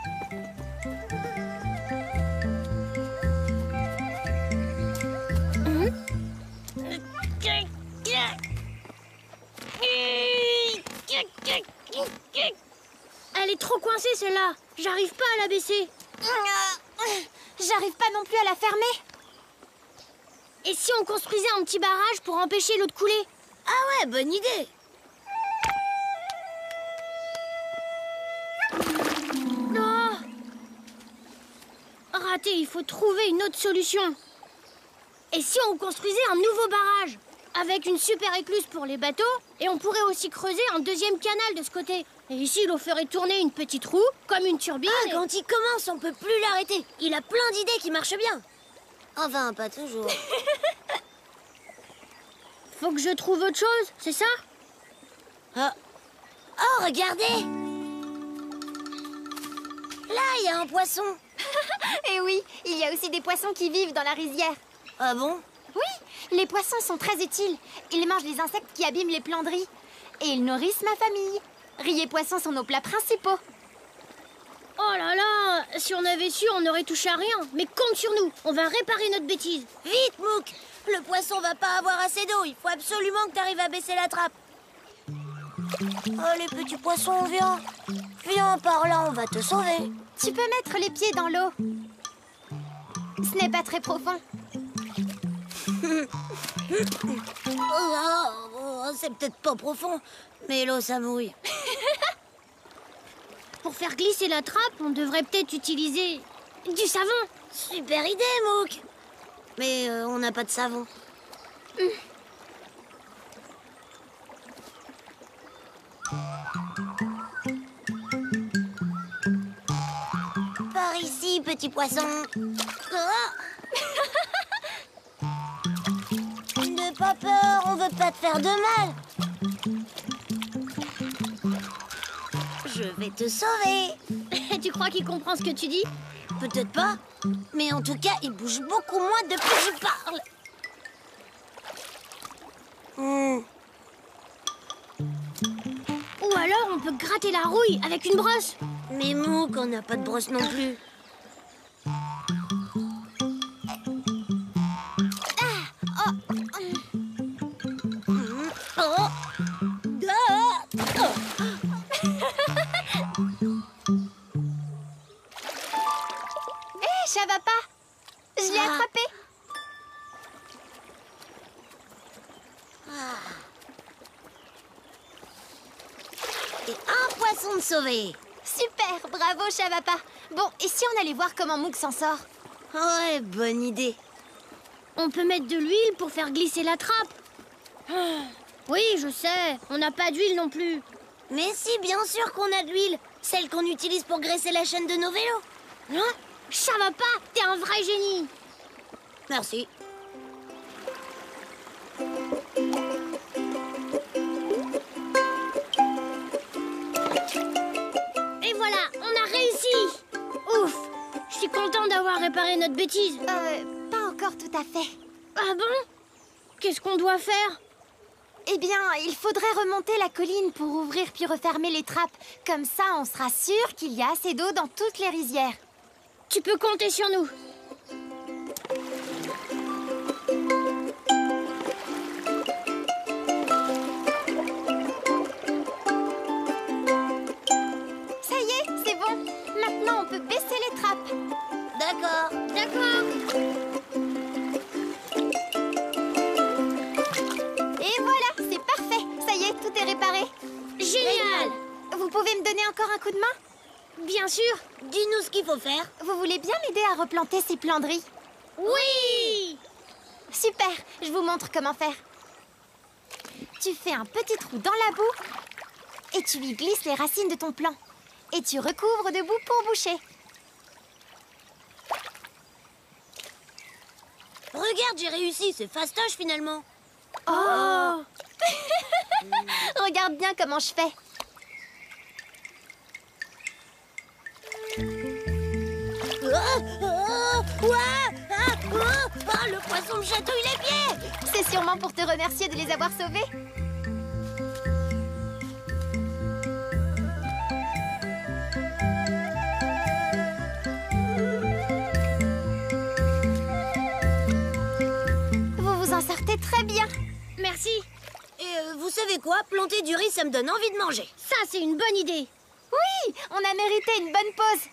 Elle est trop coincée celle-là. J'arrive pas à la baisser. J'arrive pas non plus à la fermer. Et si on construisait un petit barrage pour empêcher l'eau de couler? Ah ouais, bonne idée. Non. Raté, il faut trouver une autre solution. Et si on construisait un nouveau barrage? avec une super écluse pour les bateaux, et on pourrait aussi creuser un deuxième canal de ce côté. Et ici, l'eau ferait tourner une petite roue, comme une turbine. Ah, quand il commence, on peut plus l'arrêter. Il a plein d'idées qui marchent bien. Enfin, pas toujours. Faut que je trouve autre chose, c'est ça? Oh, regardez! Là, il y a un poisson. Et oui, il y a aussi des poissons qui vivent dans la rizière. Ah bon? Oui, les poissons sont très utiles. Ils mangent les insectes qui abîment les plans de riz. Et ils nourrissent ma famille. Riz et poissons sont nos plats principaux. Oh là là, si on avait su, on n'aurait touché à rien. Mais compte sur nous, on va réparer notre bêtise. Vite, Mouk! Le poisson va pas avoir assez d'eau. Il faut absolument que tu arrives à baisser la trappe. Oh, les petits poissons, viens. Viens par là, on va te sauver. Tu peux mettre les pieds dans l'eau. Ce n'est pas très profond. C'est peut-être pas profond, mais l'eau, ça mouille. Pour faire glisser la trappe, on devrait peut-être utiliser du savon. Super idée, Mouk. Mais on n'a pas de savon. Par ici, petit poisson. N'aie pas peur, on veut pas te faire de mal. Je vais te sauver. Tu crois qu'il comprend ce que tu dis? Peut-être pas, mais en tout cas, il bouge beaucoup moins depuis que je parle. Ou alors on peut gratter la rouille avec une brosse. Mais Mouk, on n'a pas de brosse non plus. Ça va pas. Je l'ai attrapé. Et un poisson de sauvé. Super, bravo Chavapa. Bon, et si on allait voir comment Mouk s'en sort? Ouais, bonne idée. On peut mettre de l'huile pour faire glisser la trappe. Oui, je sais, on n'a pas d'huile non plus. Mais si, bien sûr qu'on a de l'huile. Celle qu'on utilise pour graisser la chaîne de nos vélos. Hein? Chavapa, t'es un vrai génie. Merci. Et voilà, on a réussi. Ouf, je suis contente d'avoir réparé notre bêtise. Pas encore tout à fait. Ah bon? Qu'est-ce qu'on doit faire? Eh bien, il faudrait remonter la colline pour ouvrir puis refermer les trappes. Comme ça, on sera sûr qu'il y a assez d'eau dans toutes les rizières. Tu peux compter sur nous. Ça y est, c'est bon. Maintenant, on peut baisser les trappes. D'accord. D'accord. Et voilà, c'est parfait. Ça y est, tout est réparé. Génial. Vous pouvez me donner encore un coup de main? Bien sûr. Dis-nous ce qu'il faut faire. Vous voulez bien m'aider à replanter ces plants de riz? Oui. Super, je vous montre comment faire. Tu fais un petit trou dans la boue et tu y glisses les racines de ton plant. Et tu recouvres de boue pour boucher. Regarde, j'ai réussi. C'est fastoche finalement. Oh. Regarde bien comment je fais. Le poisson me chatouille les pieds. C'est sûrement pour te remercier de les avoir sauvés. Vous vous en sortez très bien. Merci. Et vous savez quoi? Planter du riz, ça me donne envie de manger. Ça, c'est une bonne idée. Oui, on a mérité une bonne pause.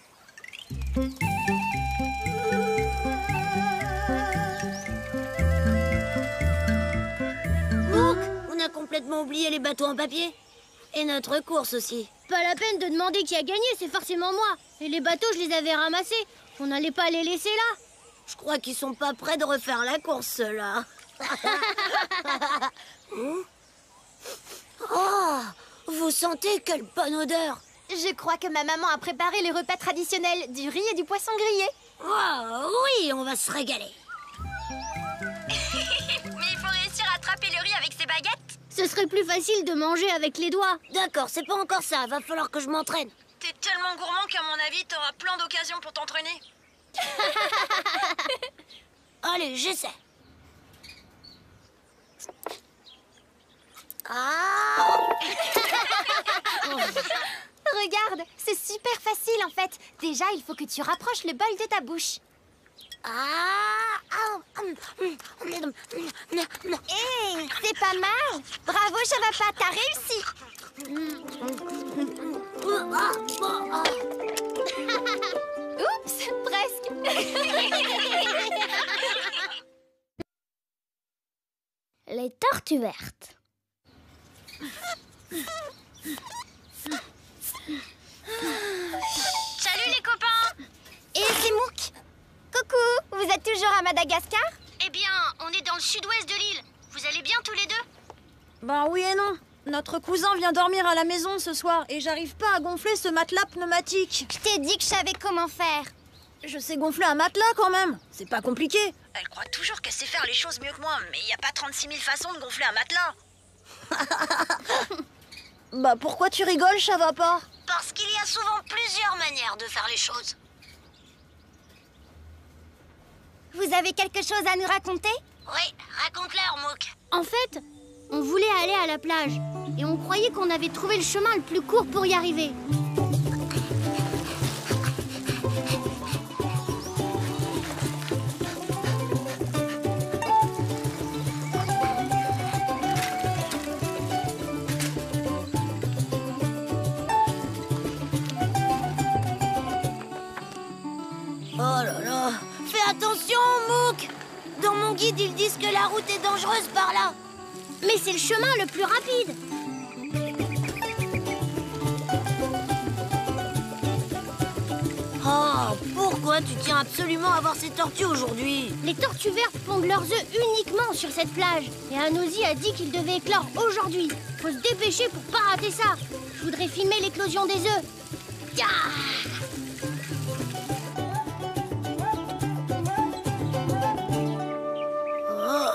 Mouk, on a complètement oublié les bateaux en papier. Et notre course aussi. Pas la peine de demander qui a gagné, c'est forcément moi. Et les bateaux, je les avais ramassés. On n'allait pas les laisser là. Je crois qu'ils sont pas prêts de refaire la course, ceux-là. Oh, vous sentez quelle bonne odeur? Je crois que ma maman a préparé les repas traditionnels, du riz et du poisson grillé. Oh, oui, on va se régaler. Mais il faut réussir à attraper le riz avec ses baguettes. Ce serait plus facile de manger avec les doigts. D'accord, c'est pas encore ça, va falloir que je m'entraîne. T'es tellement gourmand qu'à mon avis, t'auras plein d'occasions pour t'entraîner. Allez, j'essaie. Ah! Regarde, c'est super facile en fait. Déjà, il faut que tu rapproches le bol de ta bouche. Hé, c'est pas mal. Bravo, Chavapa, t'as réussi. Oups, presque. Les tortues vertes. Salut les copains. Et c'est Mouk. Coucou, vous êtes toujours à Madagascar? Eh bien, on est dans le sud-ouest de l'île. Vous allez bien tous les deux? Ben oui et non. Notre cousin vient dormir à la maison ce soir et j'arrive pas à gonfler ce matelas pneumatique. Je t'ai dit que je savais comment faire. Je sais gonfler un matelas quand même. C'est pas compliqué. Elle croit toujours qu'elle sait faire les choses mieux que moi, mais il n'y a pas 36 000 façons de gonfler un matelas. Bah pourquoi tu rigoles, Chavapa? Parce qu'il y a souvent plusieurs manières de faire les choses. Vous avez quelque chose à nous raconter? Oui, raconte-leur, Mouk. En fait, on voulait aller à la plage et on croyait qu'on avait trouvé le chemin le plus court pour y arriver. Oh là là, fais attention, Mouk. Dans mon guide, ils disent que la route est dangereuse par là. Mais c'est le chemin le plus rapide. Oh, pourquoi tu tiens absolument à voir ces tortues aujourd'hui? Les tortues vertes pondent leurs œufs uniquement sur cette plage. Et Anosy a dit qu'ils devaient éclore aujourd'hui. Faut se dépêcher pour pas rater ça. Je voudrais filmer l'éclosion des œufs. Ya! Oh.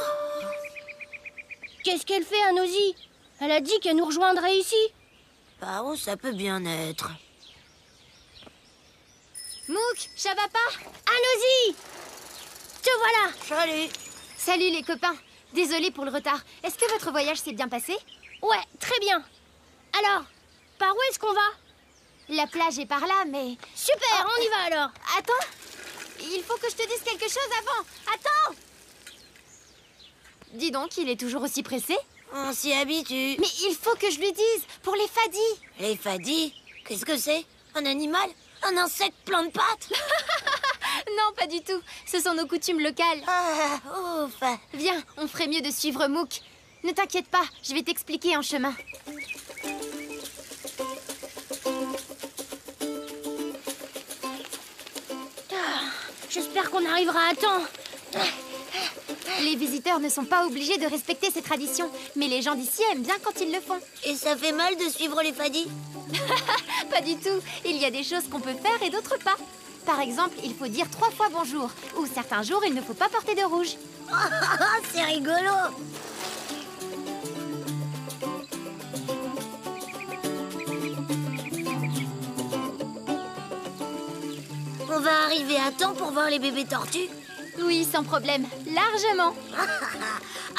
Qu'est-ce qu'elle fait, Anosy? Elle a dit qu'elle nous rejoindrait ici. Par où ça peut bien être? Mouk, Chavapa. Anosy! Te voilà! Salut. Salut les copains. Désolée pour le retard. Est-ce que votre voyage s'est bien passé? Ouais, très bien. Alors, par où est-ce qu'on va? La plage est par là, mais... Super, on y va alors. Attends, il faut que je te dise quelque chose avant. Attends! Dis donc, il est toujours aussi pressé? On s'y habitue. Mais il faut que je lui dise, pour les fadis. Les fadis? Qu'est-ce que c'est? Un animal? Un insecte plein de pattes? Non, pas du tout. Ce sont nos coutumes locales. Ah, ouf. Viens, on ferait mieux de suivre Mouk. Ne t'inquiète pas, je vais t'expliquer en chemin. J'espère qu'on arrivera à temps. Les visiteurs ne sont pas obligés de respecter ces traditions, mais les gens d'ici aiment bien quand ils le font. Et ça fait mal de suivre les fadis? Pas du tout. Il y a des choses qu'on peut faire et d'autres pas. Par exemple, il faut dire 3 fois bonjour. Ou certains jours, il ne faut pas porter de rouge. C'est rigolo. On va arriver à temps pour voir les bébés tortues? Oui, sans problème. Largement.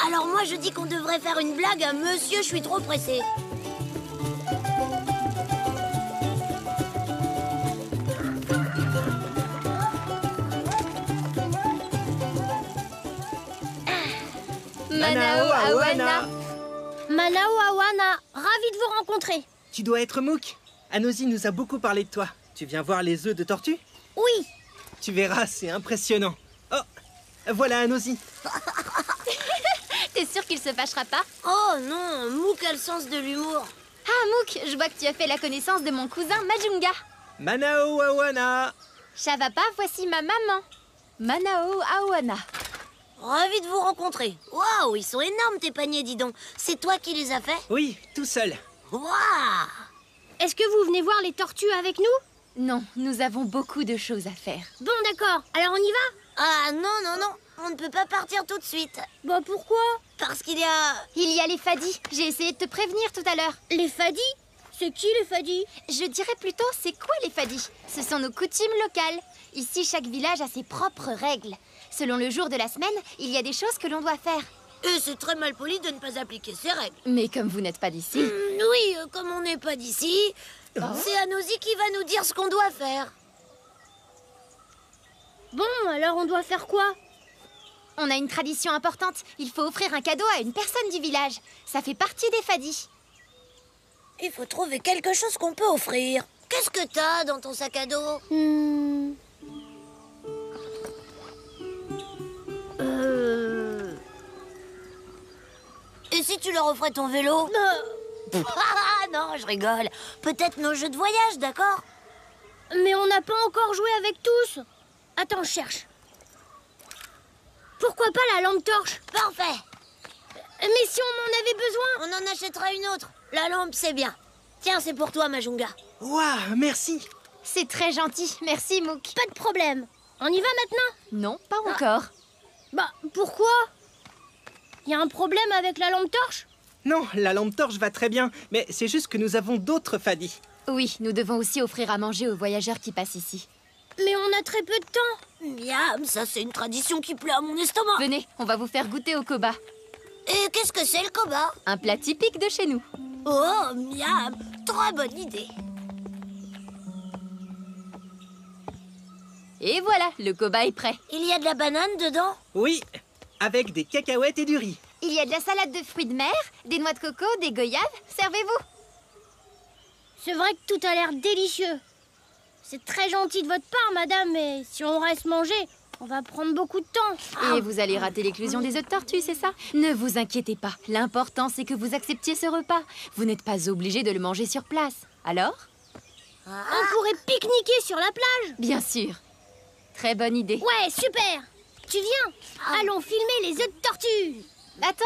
Alors moi, je dis qu'on devrait faire une blague à Monsieur Je suis trop pressé. Manao Awana. Manao Awana, ravi de vous rencontrer. Tu dois être Mouk. Anosy nous a beaucoup parlé de toi. Tu viens voir les œufs de tortue? Oui. Tu verras, c'est impressionnant. Oh, voilà Anosy. T'es sûr qu'il se fâchera pas? Oh non, Mouk a le sens de l'humour. Ah, Mouk, je vois que tu as fait la connaissance de mon cousin Majunga. Manao Awana. Chavapa, voici ma maman. Manao Awana. Ravi de vous rencontrer. Waouh, ils sont énormes tes paniers, dis donc. C'est toi qui les as faits? Oui, tout seul. Waouh! Est-ce que vous venez voir les tortues avec nous? Non, nous avons beaucoup de choses à faire. Bon, d'accord. Alors on y va? Ah non, on ne peut pas partir tout de suite. Bah pourquoi? Parce qu'il y a... Il y a les fadis. J'ai essayé de te prévenir tout à l'heure. Les fadis? C'est qui les fadis? Je dirais plutôt, c'est quoi les fadis? Ce sont nos coutumes locales. Ici, chaque village a ses propres règles. Selon le jour de la semaine, il y a des choses que l'on doit faire. Et c'est très mal poli de ne pas appliquer ces règles. Mais comme vous n'êtes pas d'ici... Oui, comme on n'est pas d'ici, c'est Anosy qui va nous dire ce qu'on doit faire. Bon, alors on doit faire quoi? On a une tradition importante. Il faut offrir un cadeau à une personne du village. Ça fait partie des fadis. Il faut trouver quelque chose qu'on peut offrir. Qu'est-ce que t'as dans ton sac à dos? Et si tu leur offrais ton vélo? Ah non, je rigole. Peut-être nos jeux de voyage, d'accord? Mais on n'a pas encore joué avec tous. Attends, je cherche. Pourquoi pas la lampe torche? Parfait. Mais si on en avait besoin? On en achètera une autre. La lampe, c'est bien. Tiens, c'est pour toi, Majunga. Waouh, merci. C'est très gentil. Merci, Mouk. Pas de problème. On y va maintenant? Non, pas encore. Bah, pourquoi? Y a un problème avec la lampe torche? Non, la lampe torche va très bien, mais c'est juste que nous avons d'autres fadis. Oui, nous devons aussi offrir à manger aux voyageurs qui passent ici. Mais on a très peu de temps. Miam, ça c'est une tradition qui plaît à mon estomac. Venez, on va vous faire goûter au koba. Et qu'est-ce que c'est le koba? Un plat typique de chez nous. Oh, miam, très bonne idée. Et voilà, le koba est prêt. Il y a de la banane dedans? Oui, avec des cacahuètes et du riz. Il y a de la salade de fruits de mer, des noix de coco, des goyaves. Servez-vous. C'est vrai que tout a l'air délicieux. C'est très gentil de votre part, madame, mais si on reste manger, on va prendre beaucoup de temps. Et vous allez rater l'éclusion des œufs de tortue, c'est ça? Ne vous inquiétez pas. L'important, c'est que vous acceptiez ce repas. Vous n'êtes pas obligé de le manger sur place. Alors? On pourrait pique-niquer sur la plage. Bien sûr. Très bonne idée. Ouais, super. Tu viens? Allons filmer les œufs de tortue. Attends.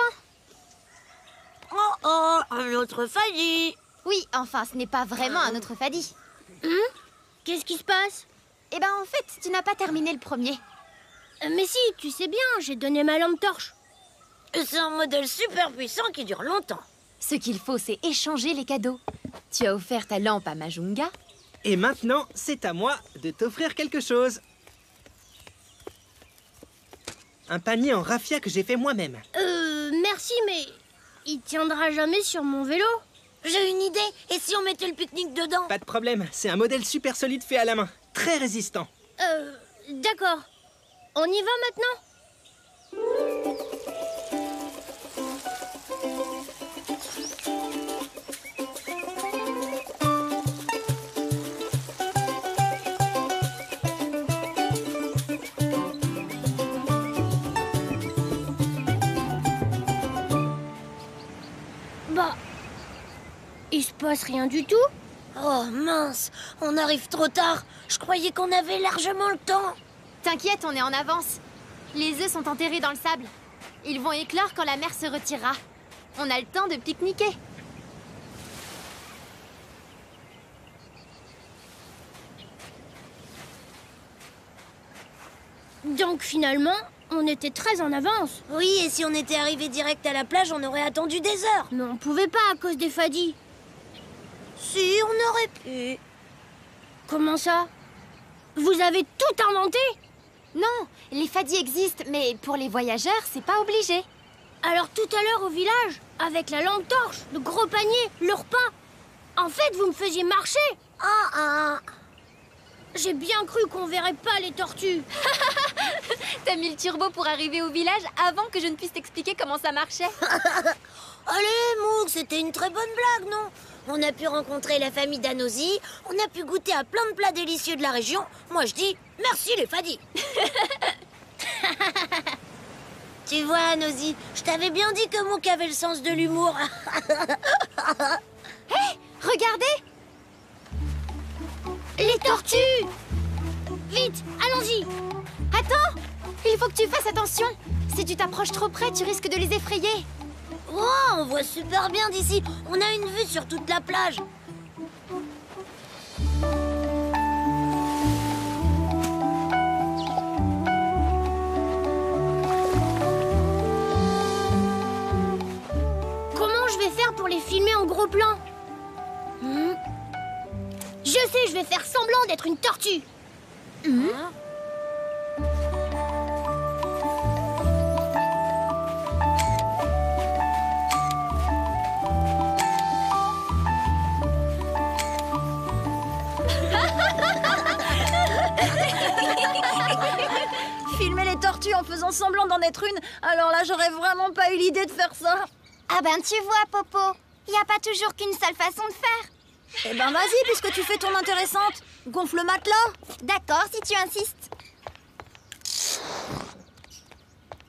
Oh, un autre fadi. Oui, enfin, ce n'est pas vraiment un autre fadi. Qu'est-ce qui se passe? Eh ben, en fait, tu n'as pas terminé le premier. Mais si, tu sais bien, j'ai donné ma lampe torche. C'est un modèle super puissant qui dure longtemps. Ce qu'il faut, c'est échanger les cadeaux. Tu as offert ta lampe à Majunga. Et maintenant, c'est à moi de t'offrir quelque chose. Un panier en raffia que j'ai fait moi-même. Merci, mais il tiendra jamais sur mon vélo. J'ai une idée. Et si on mettait le pique-nique dedans? Pas de problème, c'est un modèle super solide fait à la main. Très résistant. D'accord. On y va maintenant? Bah, il se passe rien du tout. Oh mince, on arrive trop tard. Je croyais qu'on avait largement le temps. T'inquiète, on est en avance. Les œufs sont enterrés dans le sable. Ils vont éclore quand la mer se retirera. On a le temps de pique-niquer. Donc finalement, on était très en avance. Oui, et si on était arrivé direct à la plage, on aurait attendu des heures. Mais on pouvait pas à cause des fadis. Si, on aurait pu. Comment ça? Vous avez tout inventé? Non, les fadis existent, mais pour les voyageurs, c'est pas obligé. Alors tout à l'heure au village, avec la lampe torche, le gros panier, le repas, en fait vous me faisiez marcher. J'ai bien cru qu'on verrait pas les tortues. T'as mis le turbo pour arriver au village avant que je ne puisse t'expliquer comment ça marchait. Allez, Mouk, c'était une très bonne blague, non? On a pu rencontrer la famille d'Anosy, on a pu goûter à plein de plats délicieux de la région. Moi, je dis merci les fadis. Tu vois, Anosy, je t'avais bien dit que Mouk avait le sens de l'humour. Hé, regardez! Les tortues! Vite, allons-y! Attends! Il faut que tu fasses attention! Si tu t'approches trop près, tu risques de les effrayer. Oh, on voit super bien d'ici. On a une vue sur toute la plage. Comment je vais faire pour les filmer en gros plan? Je sais, je vais faire semblant d'être une tortue. Filmer les tortues en faisant semblant d'en être une, alors là, j'aurais vraiment pas eu l'idée de faire ça. Ah ben tu vois, Popo, il n'y a pas toujours qu'une seule façon de faire. Eh ben vas-y, puisque tu fais ton intéressante. Gonfle le matelas. D'accord, si tu insistes.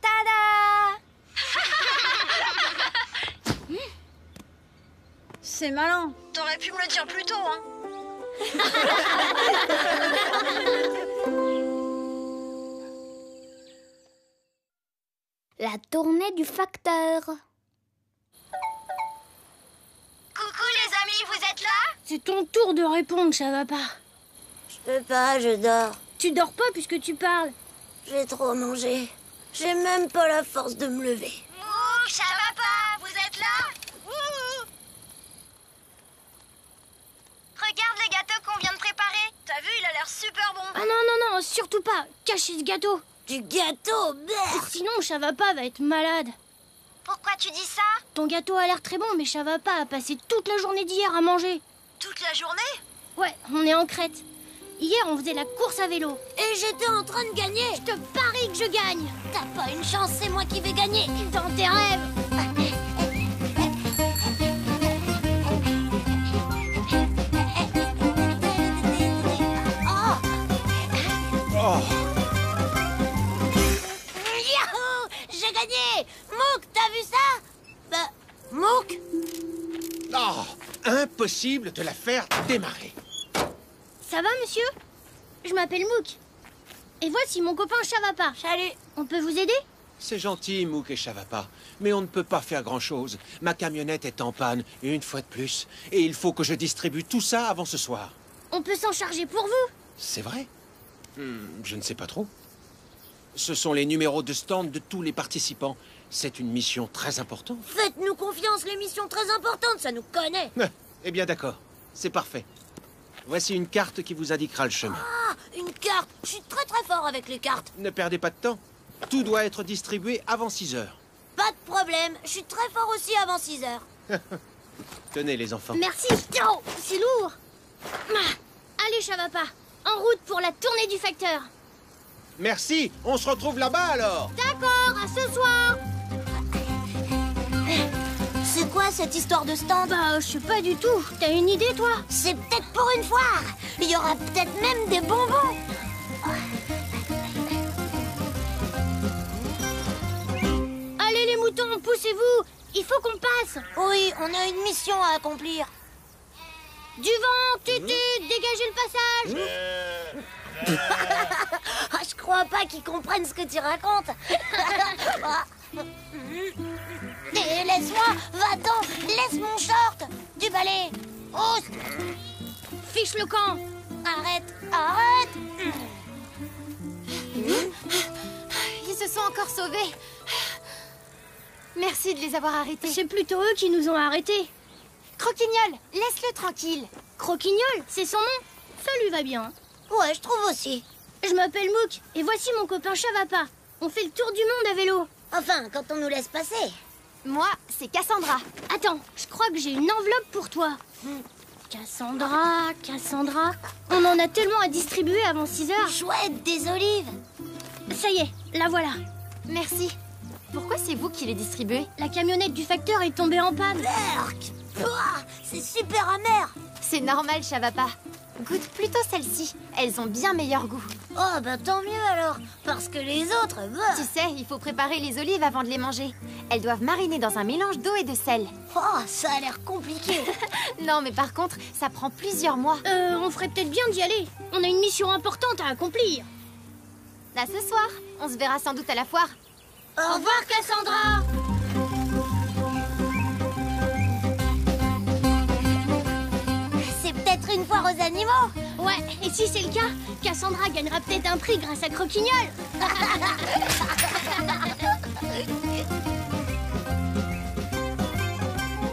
Tada! C'est malin. T'aurais pu me le dire plus tôt, hein. La tournée du facteur. Coucou les amis, vous êtes là? C'est ton tour de répondre, ça va pas. Je peux pas, je dors. Tu dors pas puisque tu parles. J'ai trop mangé. J'ai même pas la force de me lever. Ouh, ça va pas, vous êtes là? Ouh. Regarde les gâteaux qu'on vient de préparer. T'as vu, il a l'air super bon. Ah non, non, non, surtout pas. Cachez ce gâteau. Du gâteau, merde. Sinon, Chavapa va être malade. Pourquoi tu dis ça? Ton gâteau a l'air très bon, mais Chavapa a passé toute la journée d'hier à manger. Toute la journée? Ouais, on est en Crète. Hier, on faisait la course à vélo. Et j'étais en train de gagner. Je te parie que je gagne. T'as pas une chance, c'est moi qui vais gagner. Dans tes rêves. Oh, Yahoo! J'ai gagné. Mouk, t'as vu ça? Bah, Mouk? Oh, impossible de la faire démarrer. Ça va, monsieur? Je m'appelle Mouk. Et voici mon copain Chavapa. Salut. On peut vous aider? C'est gentil, Mouk et Chavapa, mais on ne peut pas faire grand-chose. Ma camionnette est en panne, une fois de plus, et il faut que je distribue tout ça avant ce soir. On peut s'en charger pour vous. C'est vrai? Je ne sais pas trop. Ce sont les numéros de stand de tous les participants. C'est une mission très importante. Faites-nous confiance, les missions très importantes, ça nous connaît. Eh bien d'accord, c'est parfait. Voici une carte qui vous indiquera le chemin. Ah, une carte. Je suis très très fort avec les cartes. Ne perdez pas de temps. Tout doit être distribué avant 6 heures. Pas de problème, je suis très fort aussi avant 6 heures. Tenez les enfants. Merci. Oh, c'est lourd. Ah, allez, Chavapa. En route pour la tournée du facteur. Merci, on se retrouve là-bas alors. D'accord, à ce soir. C'est quoi cette histoire de stand? Bah, je sais pas du tout. T'as une idée, toi? C'est peut-être pour une foire. Il y aura peut-être même des bonbons. Allez, les moutons, poussez-vous. Il faut qu'on passe. Oui, on a une mission à accomplir. Du vent, tutu, dégagez le passage. Ah, je crois pas qu'ils comprennent ce que tu racontes. Et laisse-moi, va-t'en, laisse mon short. Du balai. Oh, Fiche le camp. arrête, arrête. Ils se sont encore sauvés. Merci de les avoir arrêtés. C'est plutôt eux qui nous ont arrêtés. Croquignol, laisse-le tranquille. Croquignol, c'est son nom. Ça lui va bien. Ouais, je trouve aussi. Je m'appelle Mouk et voici mon copain Chavapa. On fait le tour du monde à vélo. Enfin, quand on nous laisse passer. Moi, c'est Cassandra. Attends, je crois que j'ai une enveloppe pour toi. Cassandra, Cassandra. On en a tellement à distribuer avant 6 heures. Chouette, des olives. Ça y est, la voilà. Merci. Pourquoi c'est vous qui les distribuez? La camionnette du facteur est tombée en panne. Berk. Pouah, c'est super amer. C'est normal, Chavapa. Goûte plutôt celle-ci. Elles ont bien meilleur goût. Oh, bah tant mieux alors. Parce que les autres, bah... Tu sais, il faut préparer les olives avant de les manger. Elles doivent mariner dans un mélange d'eau et de sel. Oh, ça a l'air compliqué. Non, mais par contre, ça prend plusieurs mois. On ferait peut-être bien d'y aller. On a une mission importante à accomplir. À ce soir, on se verra sans doute à la foire. Au revoir, Cassandra. C'est peut-être une foire aux animaux. Ouais, et si c'est le cas, Cassandra gagnera peut-être un prix grâce à Croquignol.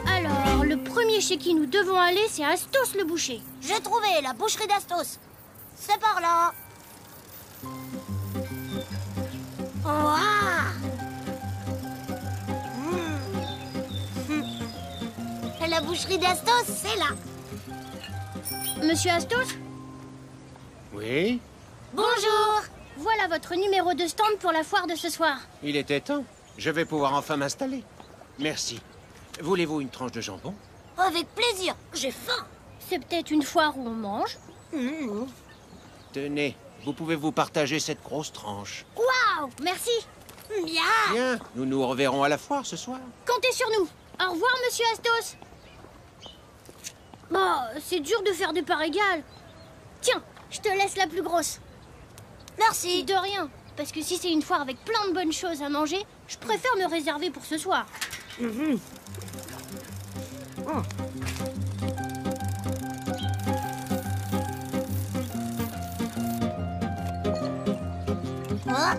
Alors, le premier chez qui nous devons aller, c'est Astos le boucher. J'ai trouvé la boucherie d'Astos. C'est par là. Waouh! La boucherie d'Astos, c'est là. Monsieur Astos? Oui? Bonjour. Voilà votre numéro de stand pour la foire de ce soir. Il était temps. Je vais pouvoir enfin m'installer. Merci. Voulez-vous une tranche de jambon? Avec plaisir, j'ai faim. C'est peut-être une foire où on mange. Tenez, vous pouvez vous partager cette grosse tranche. Waouh, merci. Bien. Bien, nous nous reverrons à la foire ce soir. Comptez sur nous. Au revoir, monsieur Astos. Bon, c'est dur de faire des parts égales. Tiens, je te laisse la plus grosse. Merci. De rien, parce que si c'est une foire avec plein de bonnes choses à manger, je préfère me réserver pour ce soir. Ah.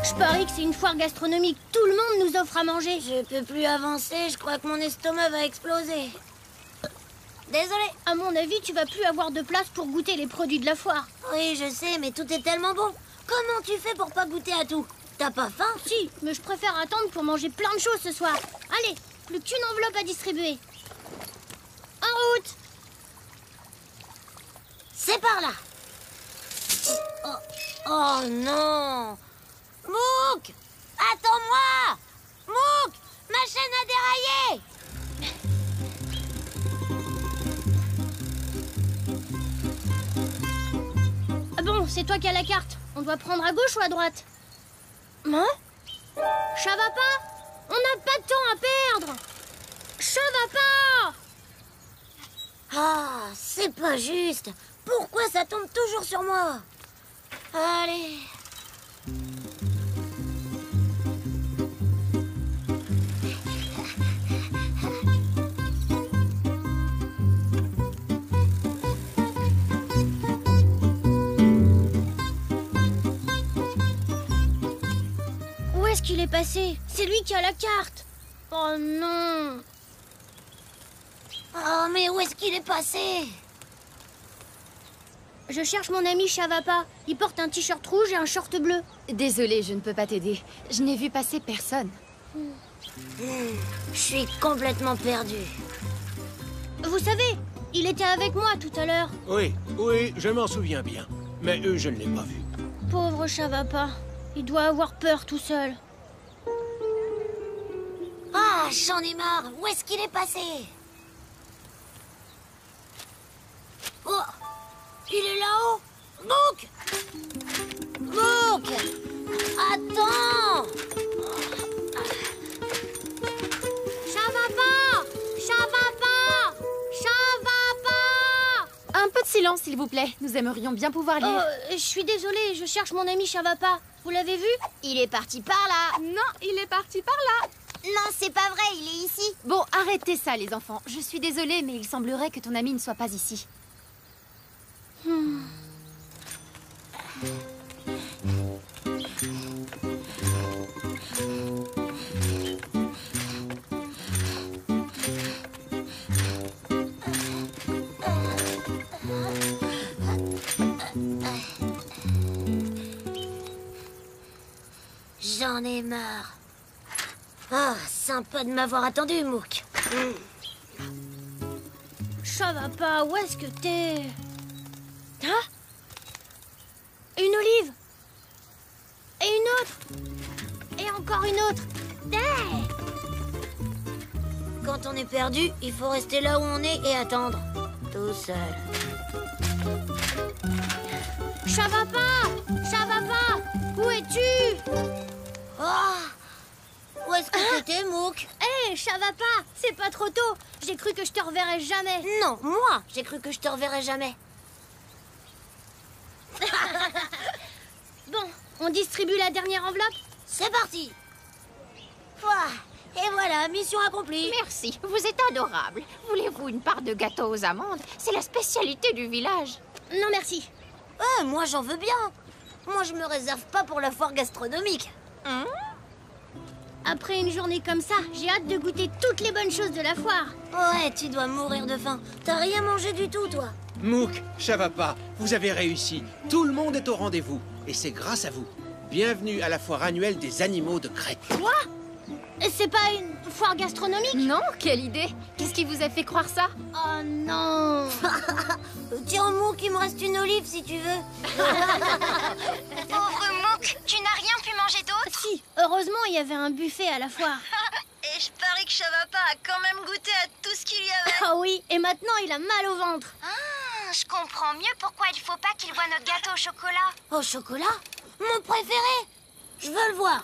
Je parie que c'est une foire gastronomique. Tout le monde nous offre à manger. Je peux plus avancer, je crois que mon estomac va exploser. Désolée. À mon avis, tu vas plus avoir de place pour goûter les produits de la foire. Oui, je sais, mais tout est tellement bon. Comment tu fais pour pas goûter à tout? T'as pas faim? Si, mais je préfère attendre pour manger plein de choses ce soir. Allez, plus qu'une enveloppe à distribuer. En route! C'est par là. Oh non! Mouk! Attends-moi! Mouk! Ma chaîne a déraillé! Ah bon, c'est toi qui as la carte. On doit prendre à gauche ou à droite? Hein? Ça va pas? On n'a pas de temps à perdre! Ça va pas! Ah, c'est pas juste. Pourquoi ça tombe toujours sur moi? Allez. Où est-ce qu'il est passé? C'est lui qui a la carte. Oh non! Oh, mais où est-ce qu'il est passé? Je cherche mon ami Chavapa. Il porte un t-shirt rouge et un short bleu. Désolée, je ne peux pas t'aider. Je n'ai vu passer personne. Je suis complètement perdue. Vous savez, il était avec moi tout à l'heure. Oui, oui, je m'en souviens bien. Mais je ne l'ai pas vu. Pauvre Chavapa. Il doit avoir peur tout seul. Ah, j'en ai marre. Où est-ce qu'il est passé? Oh, il est là-haut. Mouk! Mouk! Attends! Chavapa! Chavapa! Chavapa! Un peu de silence, s'il vous plaît. Nous aimerions bien pouvoir lire. Oh, je suis désolée, je cherche mon ami Chavapa. Vous l'avez vu? Il est parti par là. Non, il est parti par là. Non, c'est pas vrai, il est ici. Bon, arrêtez ça, les enfants. Je suis désolée, mais il semblerait que ton ami ne soit pas ici. J'en ai marre. Ah, sympa de m'avoir attendu, Mouk. Chavapa, où est-ce que t'es? Ah! Une olive! Et une autre! Et encore une autre! Hey! quand on est perdu, il faut rester là où on est et attendre. Tout seul. Chavapa! Chavapa! Où es-tu? Oh! Où est-ce que t'étais, Mouk? Hé, Chavapa! C'est pas trop tôt. J'ai cru que je te reverrais jamais. Non, moi, j'ai cru que je te reverrais jamais. Bon, on distribue la dernière enveloppe? C'est parti. Ouah, et voilà, mission accomplie. Merci, vous êtes adorable. Voulez-vous une part de gâteau aux amandes? C'est la spécialité du village. Non, merci. Moi, j'en veux bien. Moi, je me réserve pas pour la foire gastronomique. Après une journée comme ça, j'ai hâte de goûter toutes les bonnes choses de la foire. Ouais, tu dois mourir de faim. T'as rien mangé du tout, toi. Mouk, Chavapa, vous avez réussi. Tout le monde est au rendez-vous. Et c'est grâce à vous. Bienvenue à la foire annuelle des animaux de Crète. Quoi? C'est pas une foire gastronomique? Non, quelle idée! Qu'est-ce qui vous a fait croire ça? Oh non! Tiens, Mouk, il me reste une olive si tu veux. Pauvre Mouk, tu n'as rien pu manger d'autre? Si, heureusement, il y avait un buffet à la foire. Et je parie que Chavapa a quand même goûté à tout ce qu'il y avait. Ah oui, et maintenant il a mal au ventre. Ah, je comprends mieux pourquoi il faut pas qu'il voie notre gâteau au chocolat. Au chocolat? Mon préféré. Je veux le voir.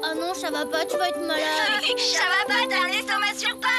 Ah non, Chavapa, tu vas être malade. Chavapa, t'as un estomac sur pattes.